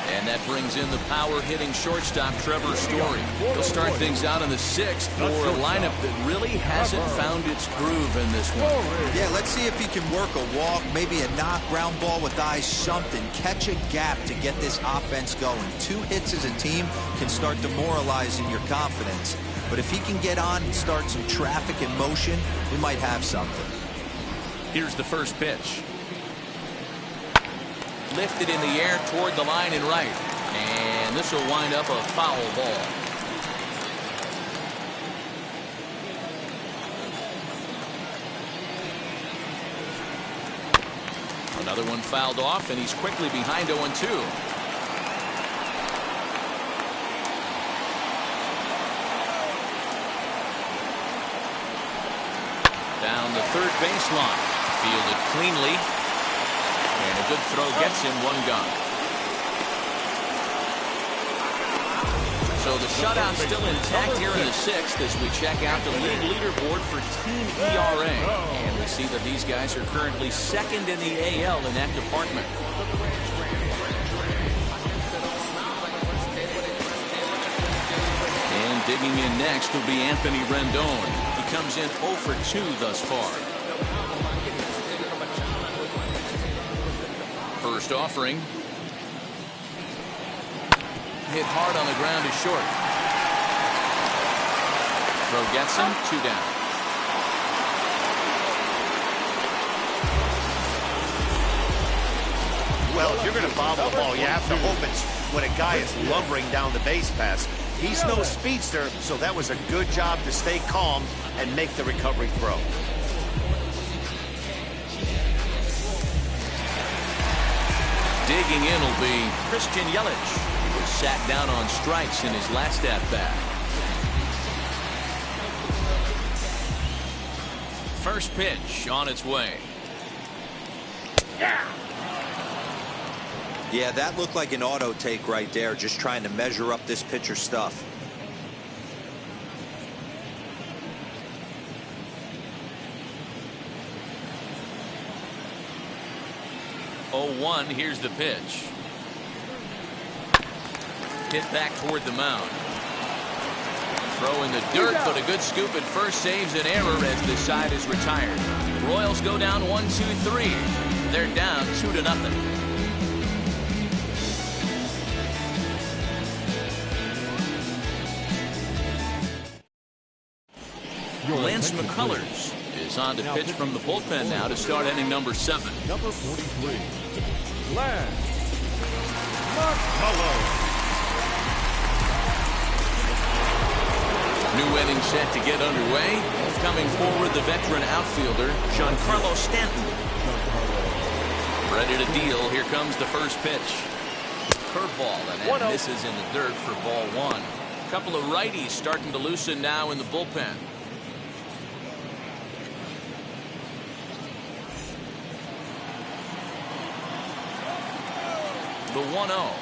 And that brings in the power-hitting shortstop Trevor Story. He'll start things out in the 6th for a lineup that really hasn't found its groove in this one. Yeah, let's see if he can work a walk, maybe a knock, ground ball with eyes, something. Catch a gap to get this offense going. 2 hits as a team can start demoralizing your confidence. But if he can get on and start some traffic in motion, we might have something. Here's the first pitch. Lifted in the air toward the line and right. And this will wind up a foul ball. Another one fouled off, and he's quickly behind 0-2. Down the third baseline. Fielded cleanly. And a good throw gets him 1 gone. So the shutout's still intact here in the 6th as we check out the league leaderboard for team ERA. And we see that these guys are currently 2nd in the AL in that department. And digging in next will be Anthony Rendon. He comes in 0 for 2 thus far. First offering. Hit hard on the ground is short. Throw gets him 2 down. Well, if you're going to bobble the ball, you have to hope it's when a guy is lumbering down the base pass. He's no speedster, so that was a good job to stay calm and make the recovery throw. Digging in will be Christian Yelich, who was sat down on strikes in his last at-bat. First pitch on its way. Yeah, that looked like an auto take right there, just trying to measure up this pitcher's stuff. Here's the pitch. Hit back toward the mound. Throw in the dirt, but a good scoop at first saves an error as the side is retired. Royals go down 1-2-3. They're down 2-0. Lance McCullers is on to pitch from the bullpen now to start inning number 7. Number 43, Lance McCullers. New inning set to get underway. Coming forward, the veteran outfielder, Giancarlo Stanton. Ready to deal. Here comes the first pitch. Curveball, and that misses in the dirt for ball one. A couple of righties starting to loosen now in the bullpen. The 1-0.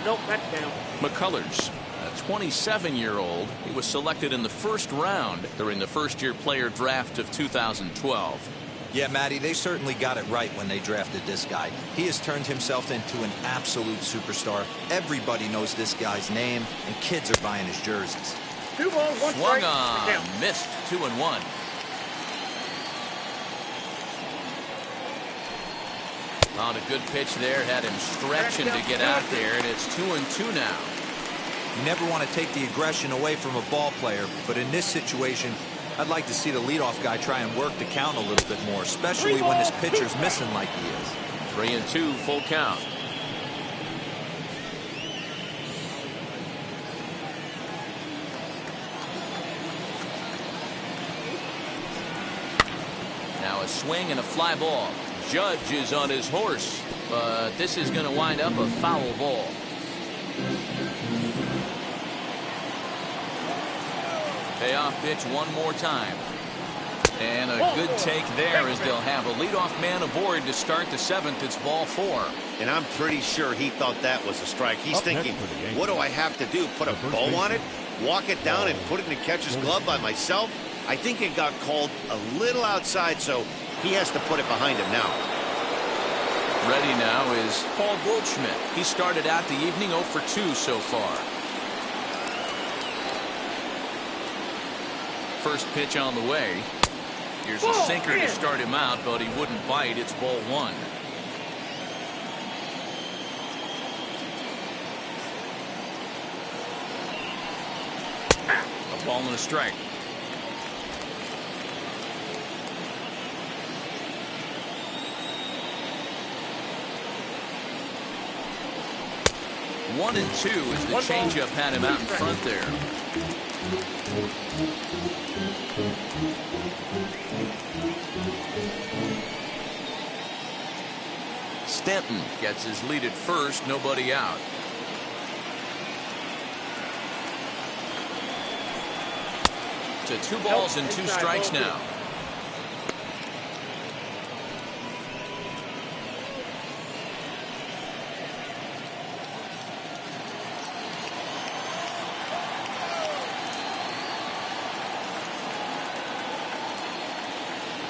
Nope, that's down. McCullers, a 27-year-old. He was selected in the first round during the first-year player draft of 2012. Yeah, Matty, they certainly got it right when they drafted this guy. He has turned himself into an absolute superstar. Everybody knows this guy's name, and kids are buying his jerseys. 2 balls, 1 Swung strike. on, missed, 2-1. On a good pitch there, had him stretching to get out there, and it's 2-2 now. You never want to take the aggression away from a ball player, but in this situation, I'd like to see the leadoff guy try and work the count a little bit more, especially when this pitcher's missing like he is. 3-2, full count. Now a swing and a fly ball. Judge is on his horse, but this is going to wind up a foul ball. Payoff pitch one more time. And a good take there as they'll have a leadoff man aboard to start the 7th. It's ball 4. And I'm pretty sure he thought that was a strike. He's thinking, what do I have to do? Put a bow on it? Walk it down and put it in the catcher's glove by myself? I think it got called a little outside, so he has to put it behind him now. Ready now is Paul Goldschmidt. He started out the evening 0 for 2 so far. First pitch on the way. Here's a sinker to start him out, but he wouldn't bite. It's ball 1. A ball and a strike. One and 2 as the changeup had him out in front there. Stanton gets his lead at first, nobody out. To 2 balls and 2 strikes now.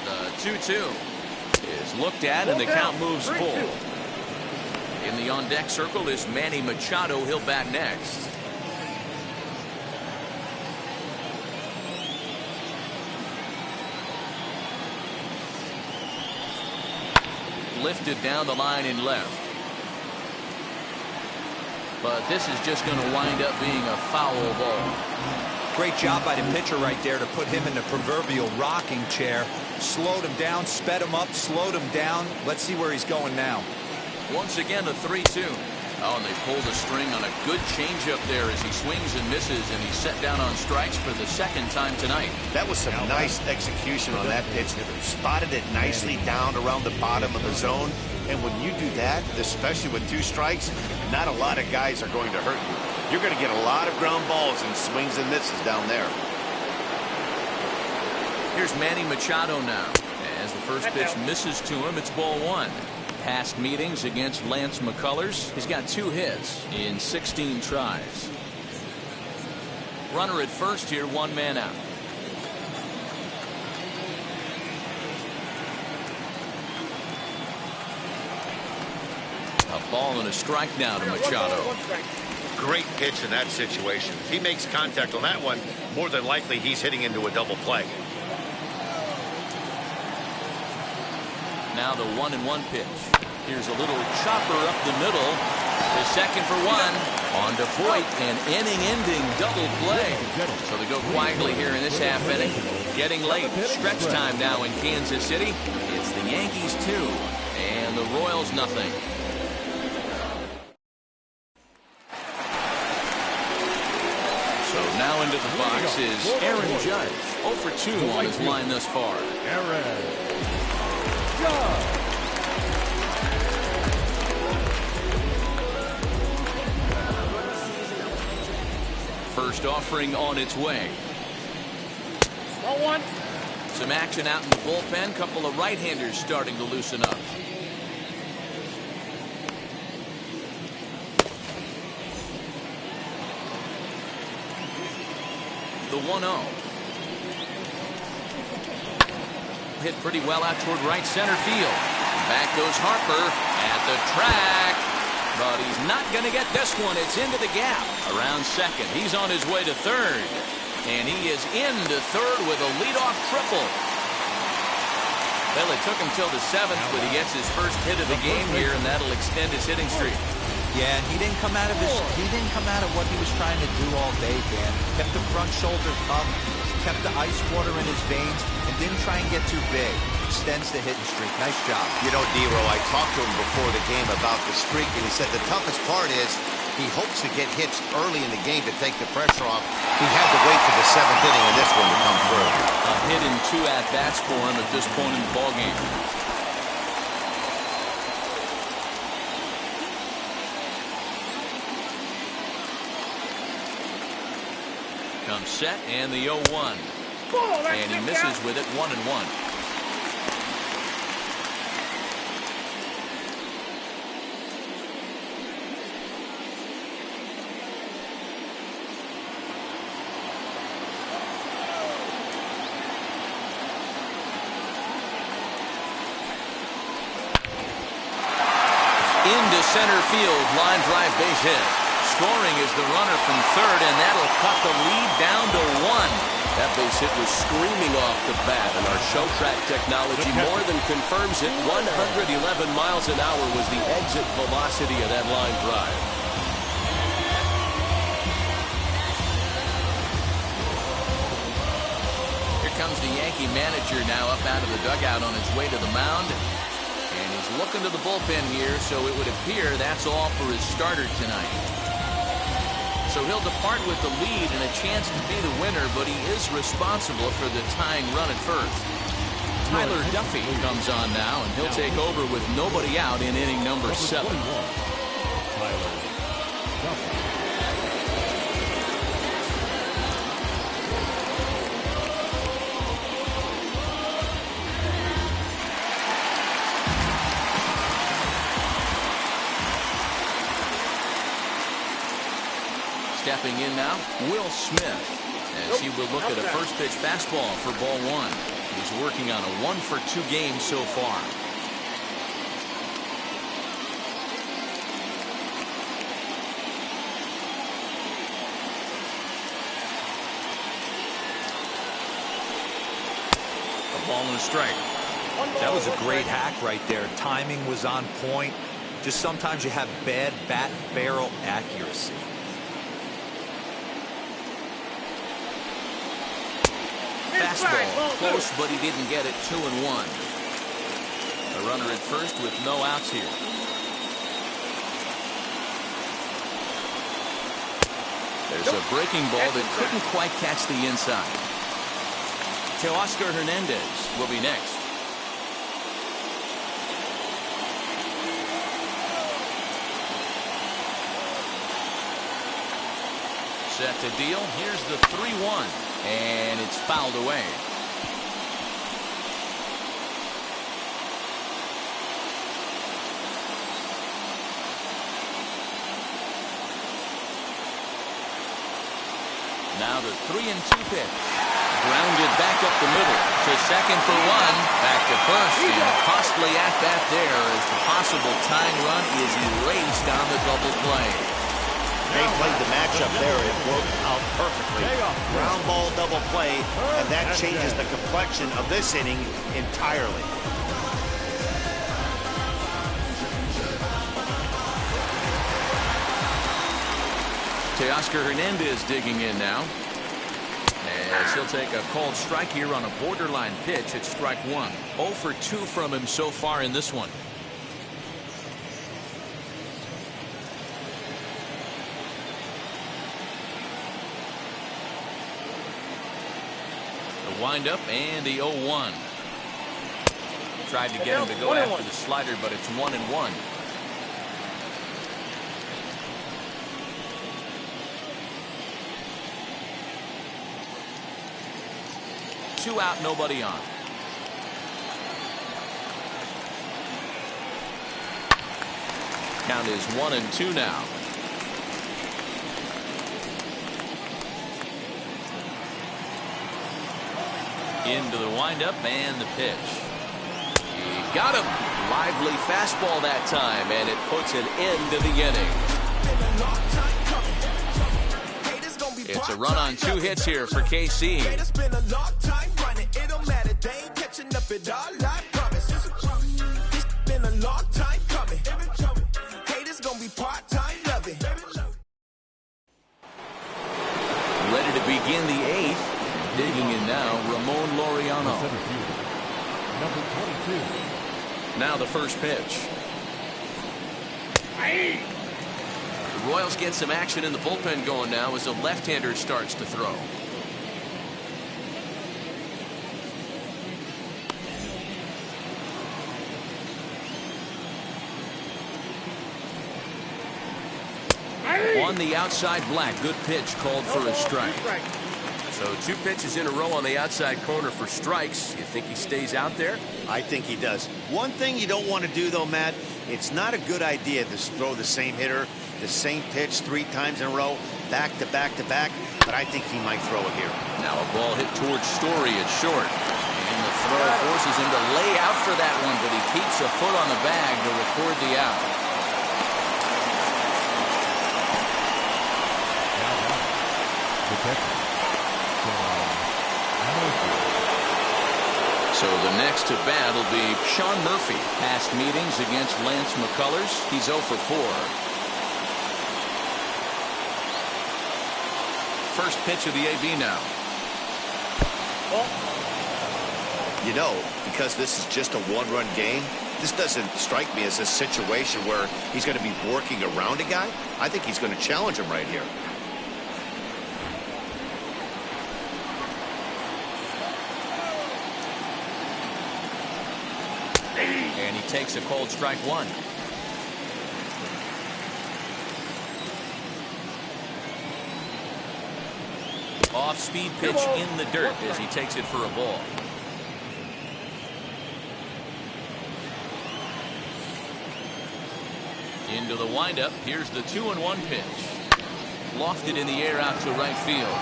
The 2-2 is looked at and the count moves full. In the on-deck circle is Manny Machado. He'll bat next. Lifted down the line in left. But this is just going to wind up being a foul ball. Great job by the pitcher right there to put him in the proverbial rocking chair. Slowed him down, sped him up, slowed him down. Let's see where he's going now. Once again, a 3-2. Oh, and they pulled a string on a good changeup there as he swings and misses, and he's set down on strikes for the 2nd time tonight. That was some nice execution on that pitch. Spotted it nicely down around the bottom of the zone. And when you do that, especially with 2 strikes, not a lot of guys are going to hurt you. You're going to get a lot of ground balls and swings and misses down there. Here's Manny Machado now. As the first pitch misses to him, it's ball 1. Past meetings against Lance McCullers, he's got 2 hits in 16 tries. Runner at first here, 1 man out. A ball and a strike now to Machado. Great pitch in that situation. If he makes contact on that one, more than likely he's hitting into a double play. Now the 1-1 pitch. Here's a little chopper up the middle. The second for 1. On to Voit, an inning-ending double play. So they go quietly here in this half inning. Getting late. Stretch time now in Kansas City. It's the Yankees 2 and the Royals nothing. So now into the box is Aaron Judge. 0 for 2 on his line thus far. Aaron. First offering on its way. Some action out in the bullpen. Couple of right-handers starting to loosen up. The 1-0. Hit pretty well out toward right center field. Back goes Harper at the track. But he's not going to get this one. It's into the gap. Around second. He's on his way to third. And he is into third with a leadoff triple. Well, it took him till the 7th, but he gets his first hit of the game here, and that'll extend his hitting streak. Yeah, and he didn't come out of what he was trying to do all day, Dan. Kept the front shoulders up, kept the ice water in his veins, and didn't try and get too big. Extends the hitting streak. Nice job. You know, Dero, I talked to him before the game about the streak, and he said the toughest part is he hopes to get hits early in the game to take the pressure off. He had to wait for the 7th inning in this one to come through. A hit in 2 at-bats for him at this point in the ballgame. Comes set and the 0-1. And he misses with it 1-1. Into center field, line drive base hit. Scoring is the runner from third, and that'll cut the lead down to 1. That base hit was screaming off the bat, and our show track technology more than confirms it. 111 miles an hour was the exit velocity of that line drive. Here comes the Yankee manager now up out of the dugout on his way to the mound. And he's looking to the bullpen here, so it would appear that's all for his starter tonight. So he'll depart with the lead and a chance to be the winner, but he is responsible for the tying run at first. Tyler Duffy comes on now, and he'll take over with nobody out in inning number 7. Tyler Duffy. Stepping in now, Will Smith, as he will look at a first pitch fastball for ball 1. He's working on a 1-for-2 game so far. A ball and a strike. That was a great hack right there. Timing was on point. Just sometimes you have bad bat barrel accuracy. Fastball close, but he didn't get it. 2-1. A runner at first with no outs here. There's a breaking ball that couldn't quite catch the inside. Teoscar Hernandez will be next. Set to deal. Here's the 3-1. And it's fouled away. Now the 3-2 pitch. Grounded back up the middle to second for 1. Back to first. And a costly at-bat there as the possible tying run is erased on the double play. They played the matchup there. It worked out perfectly. Ground ball double play, and that changes the complexion of this inning entirely. Teoscar Hernandez digging in now. As he'll take a called strike here on a borderline pitch at strike 1. 0 for 2 from him so far in this one. Wind up and the 0-1. Tried to get him to go after the slider, but it's 1-1. Two out, nobody on. Count is 1-2 now. Into the windup and the pitch. He got him. Lively fastball that time, and it puts an end to the inning. It's a run on 2 hits here for KC. Ready to begin the 8th. Digging in now, Ramon Laureano. Number 22. Now the first pitch. The Royals get some action in the bullpen going now as the left-hander starts to throw. On the outside, Black. Good pitch called for a strike. So 2 pitches in a row on the outside corner for strikes. You think he stays out there? I think he does. One thing you don't want to do, though, Matt, it's not a good idea to throw the same hitter, the same pitch 3 times in a row, back to back to back, but I think he might throw it here. Now a ball hit towards Story at short. And the throw forces him to lay out for that one, but he keeps a foot on the bag to record the out. So the next to bat will be Sean Murphy. Past meetings against Lance McCullers, he's 0 for 4. First pitch of the AB now. You know, because this is just a 1-run game, this doesn't strike me as a situation where he's going to be working around a guy. I think he's going to challenge him right here. And he takes a cold strike 1. Off-speed pitch in the dirt as he takes it for a ball. Into the windup. Here's the 2-1 pitch. Lofted in the air out to right field.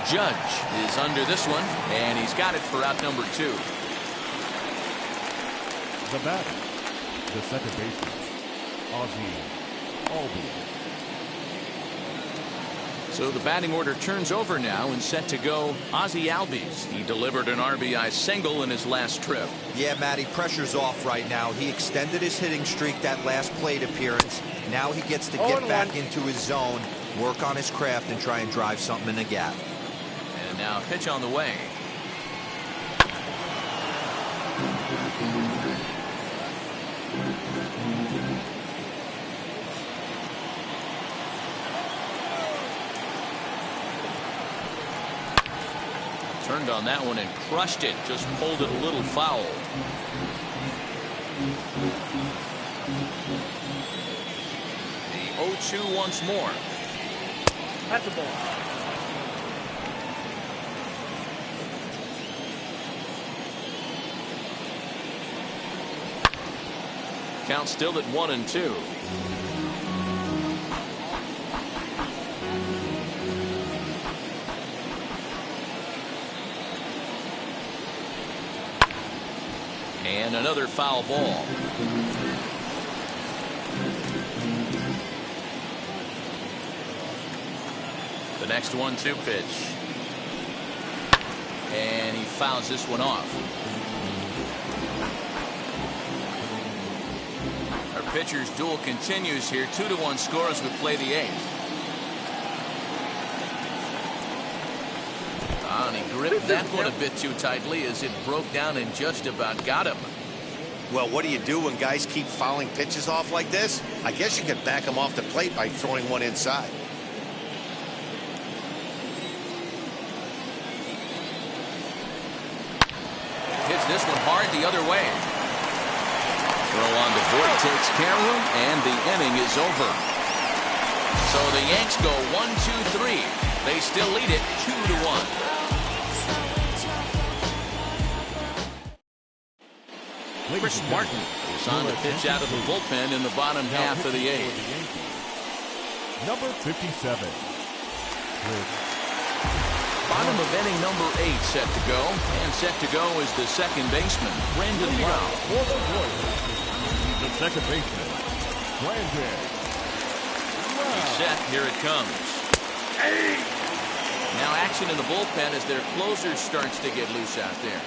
Judge is under this one, and he's got it for out number 2. The batter, the second baseman, Ozzie Albies. So the batting order turns over now and set to go Ozzie Albies. He delivered an RBI single in his last trip. Yeah, Matty, pressure's off right now. He extended his hitting streak that last plate appearance. Now he gets to get back into his zone, work on his craft, and try and drive something in the gap. And now pitch on the way. Turned on that one and crushed it. Just pulled it a little foul. The 0-2 once more. That's a ball. Count still at 1-2. And another foul ball. The next 1-2 pitch. And he fouls this one off. Our pitcher's duel continues here. 2-1 score as we play the 8th. And he gripped that one a bit too tightly as it broke down and just about got him. Well, what do you do when guys keep fouling pitches off like this? I guess you could back them off the plate by throwing one inside. Hits this one hard the other way. Throw on to Voit, takes care of him, and the inning is over. So the Yanks go 1-2-3. They still lead it 2-1. Chris Martin is on the pitch out of the bullpen in the bottom half of the eighth. Number 57. Bottom of inning number 8 set to go. And set to go is the second baseman, Brandon Lowe. For the Royals, the second baseman, Brandon. He's set. Here it comes. Now action in the bullpen as their closer starts to get loose out there.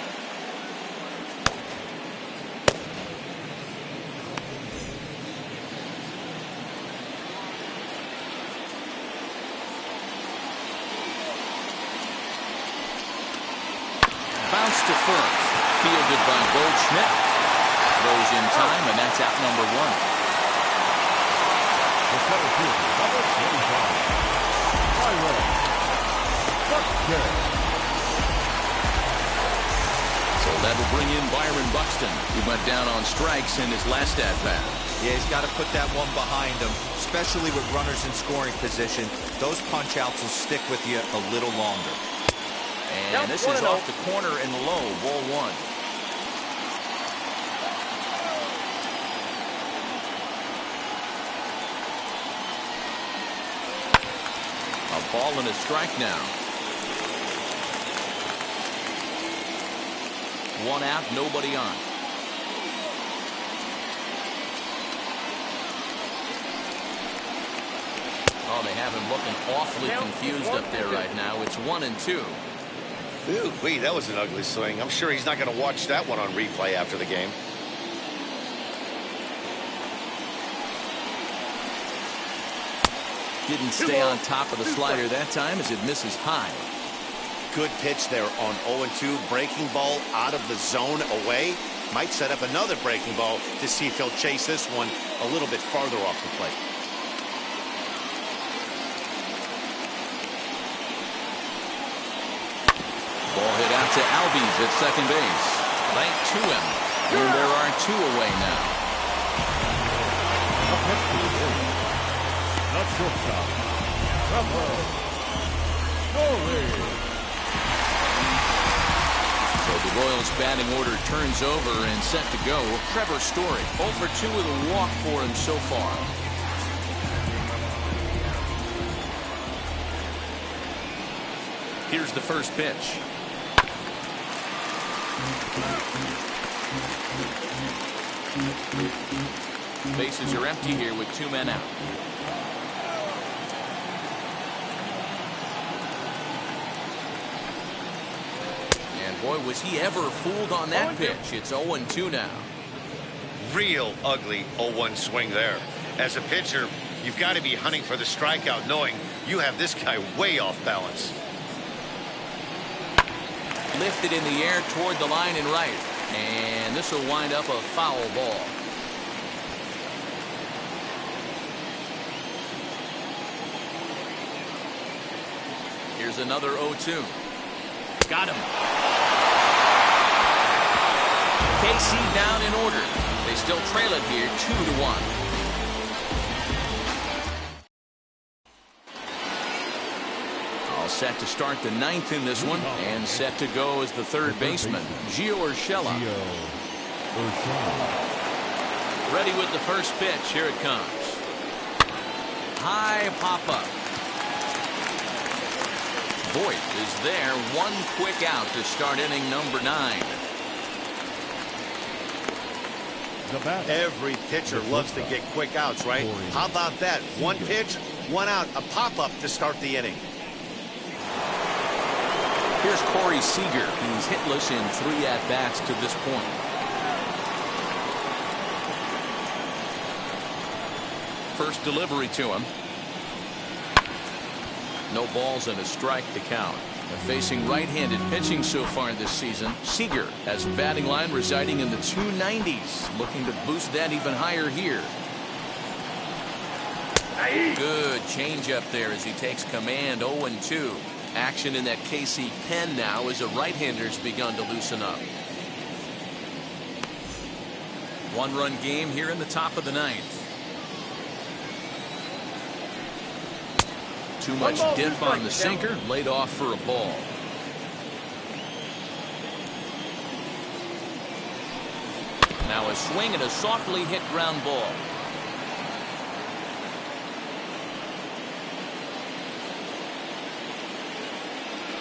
Bounce to first. Fielded by Goldschmidt. Throws in time, and that's out number 1. The center fielder, number 25. So that'll bring in Byron Buxton, who went down on strikes in his last at-bat. Yeah, he's got to put that one behind him, especially with runners in scoring position. Those punch-outs will stick with you a little longer. And this is off the corner and low, ball 1. A ball and a strike now. 1 out, nobody on. Oh, they have him looking awfully confused up there right now. It's 1-2. Ooh, wait, that was an ugly swing. I'm sure he's not going to watch that one on replay after the game. Didn't stay on top of the slider that time as it misses high. Good pitch there on 0-2. Breaking ball out of the zone away. Might set up another breaking ball to see if he'll chase this one a little bit farther off the plate. Ball hit out to Albies at second base. Bank to him. And there are 2 away now. Up next to the Royals, the shortstop, Trevor Story. So the Royals batting order turns over and set to go. Trevor Story, 0 for 2 with a walk for him so far. Here's the first pitch. Bases are empty here with 2 men out. And boy, was he ever fooled on that pitch. It's 0-2 now. Real ugly 0-1 swing there. As a pitcher, you've got to be hunting for the strikeout, knowing you have this guy way off balance. Lifted in the air toward the line and right. And this will wind up a foul ball. Here's another 0-2. Got him. KC down in order. They still trail it here 2-1. All set to start the 9th in this one. And set to go as the third baseman, Gio Urshela. Ready with the first pitch. Here it comes. High pop-up. Voit is there. 1 quick out to start inning number 9. Every pitcher loves to get quick outs, right? How about that? 1 pitch, 1 out, a pop-up to start the inning. Here's Corey Seager. He's hitless in 3 at-bats to this point. First delivery to him. No balls and a strike to count. Facing right-handed pitching so far this season, Seager has a batting line residing in the 290s, looking to boost that even higher here. Good changeup there as he takes command. 0-2. Action in that KC pen now as a right-hander's begun to loosen up. One-run game here in the top of the ninth. Too much dip on the sinker, laid off for a ball. Now a swing and a softly hit ground ball.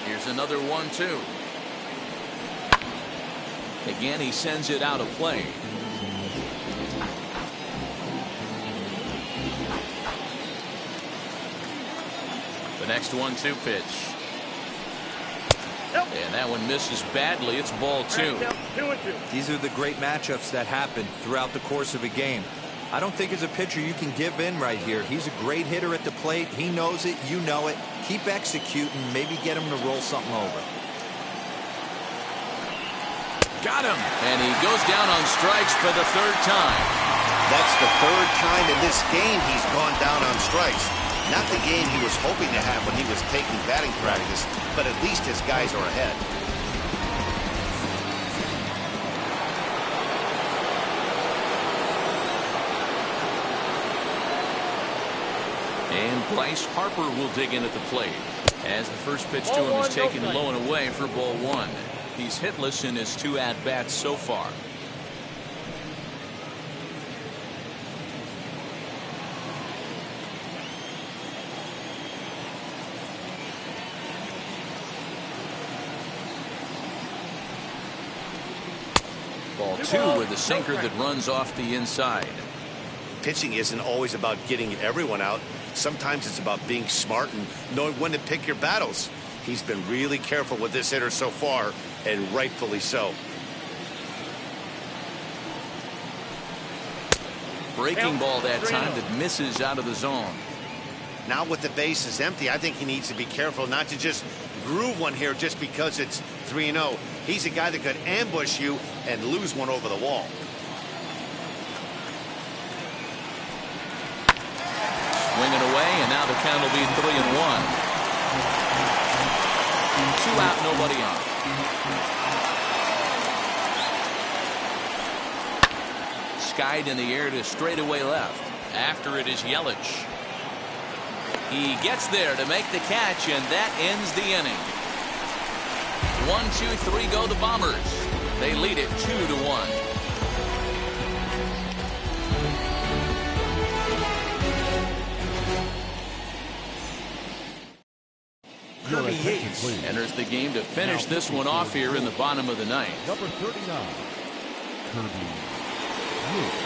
Here's another 1-2. Again, he sends it out of play. The next 1-2 pitch. And that one misses badly. It's ball 2. These are the great matchups that happen throughout the course of a game. I don't think as a pitcher you can give in right here. He's a great hitter at the plate. He knows it. You know it. Keep executing. Maybe get him to roll something over. Got him. And he goes down on strikes for the third time. That's the third time in this game he's gone down on strikes. Not the game he was hoping to have when he was taking batting practice, but at least his guys are ahead. And Bryce Harper will dig in at the plate as the first pitch to him is taken low and away for ball 1. He's hitless in his 2 at-bats so far. Ball 2 with a sinker that runs off the inside. Pitching isn't always about getting everyone out. Sometimes it's about being smart and knowing when to pick your battles. He's been really careful with this hitter so far, and rightfully so. Breaking ball that time that misses out of the zone. Now with the bases empty, I think he needs to be careful not to just groove one here just because it's 3-0. He's a guy that could ambush you and lose one over the wall. Swinging away, and now the count will be 3-1. 2 out, nobody on. Skied in the air to straightaway left. After it is Yelich. He gets there to make the catch, and that ends the inning. 1, 2, 3 go the Bombers. They lead it 2-1. Your attention, please. Enters the game to finish this one off here in the bottom of the ninth. Number 39, Kirby Yates.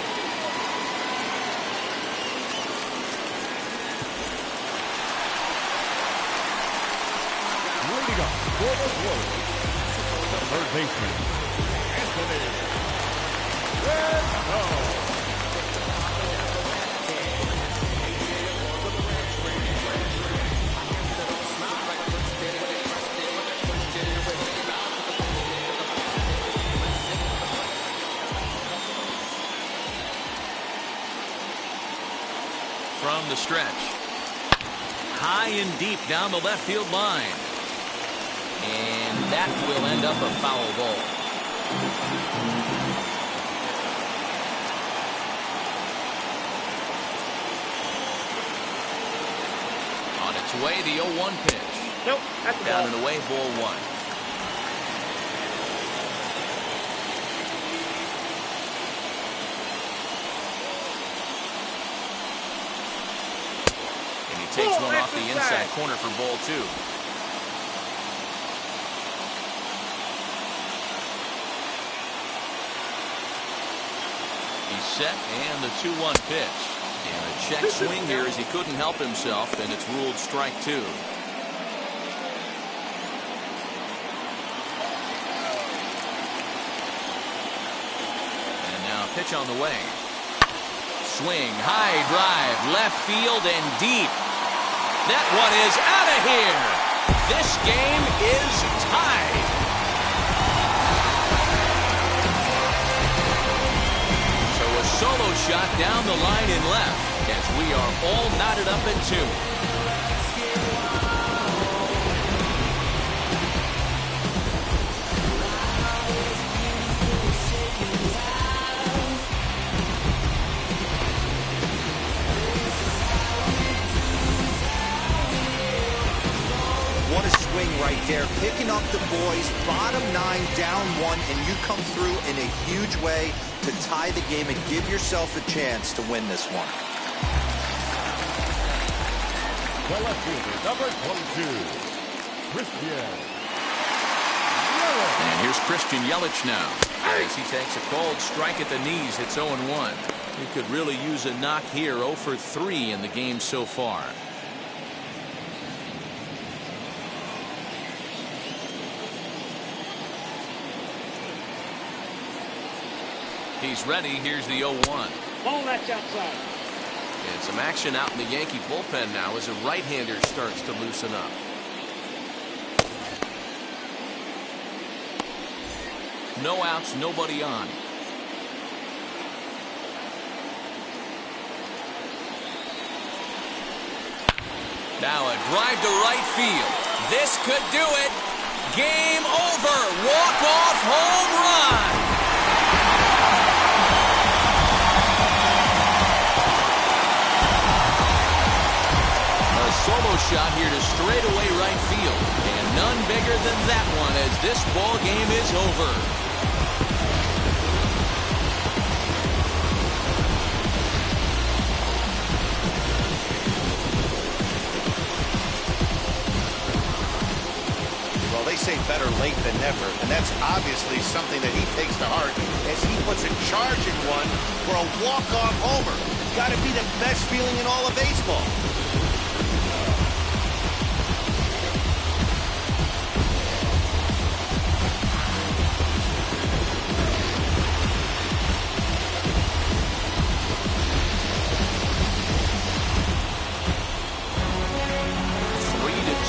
Leading up for the Royals, the third baseman, Anthony Rizzo. From the stretch. High and deep down the left field line. And that will end up a foul ball. On its way, the 0-1 pitch. Nope, that's the down ball. and away, ball 1. Takes one off the inside corner for ball 2. He's set, and the 2-1 pitch. And a check swing here as he couldn't help himself, and it's ruled strike 2. And now a pitch on the way. Swing, high drive, left field and deep. That one is out of here. This game is tied. So a solo shot down the line and left as we are all knotted up at 2. right there, picking up the boys, bottom 9, down 1, and you come through in a huge way to tie the game and give yourself a chance to win this one. The left fielder, number 22, Christian. And here's Christian Yelich now. As he takes a cold strike at the knees, hits 0-1. He could really use a knock here. 0 for 3 in the game so far. He's ready. Here's the 0-1. Ball, that's outside. And some action out in the Yankee bullpen now as a right-hander starts to loosen up. No outs, nobody on. Now a drive to right field. This could do it. Game over. Walk-off home run. A solo shot here to straightaway right field. And none bigger than that one as this ball game is over. They say better late than never, and that's obviously something that he takes to heart as he puts a charging one for a walk-off homer. Got to be the best feeling in all of baseball.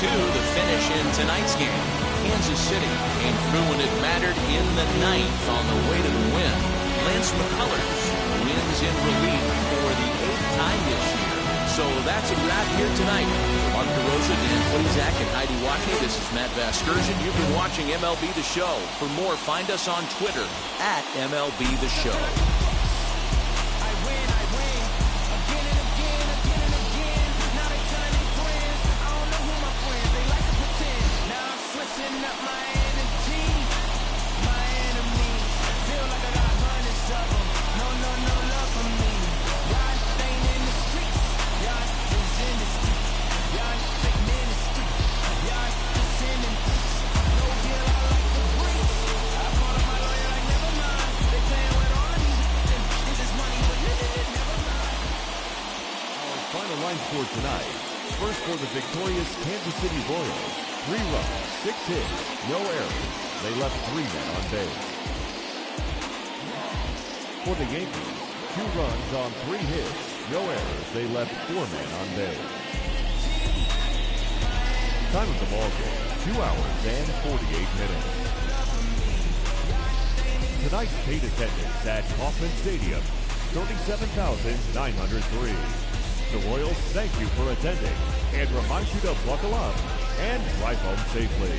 The finish in tonight's game. Kansas City came through when it mattered in the 9th on the way to the win. Lance McCullers wins in relief for the 8th time this year. So that's a wrap here tonight. Mark DeRosa, Dan Plezak, and Heidi Watney. This is Matt Vasgersian. You've been watching MLB The Show. For more, find us on Twitter at MLB The Show. For tonight, first for the victorious Kansas City Royals, 3 runs, 6 hits, no errors. They left 3 men on base. For the Yankees, 2 runs on 3 hits, no errors. They left 4 men on base. Time of the ball game, 2 hours and 48 minutes. Tonight's paid attendance at Kauffman Stadium, 37,903. The Royals thank you for attending and remind you to buckle up and drive home safely.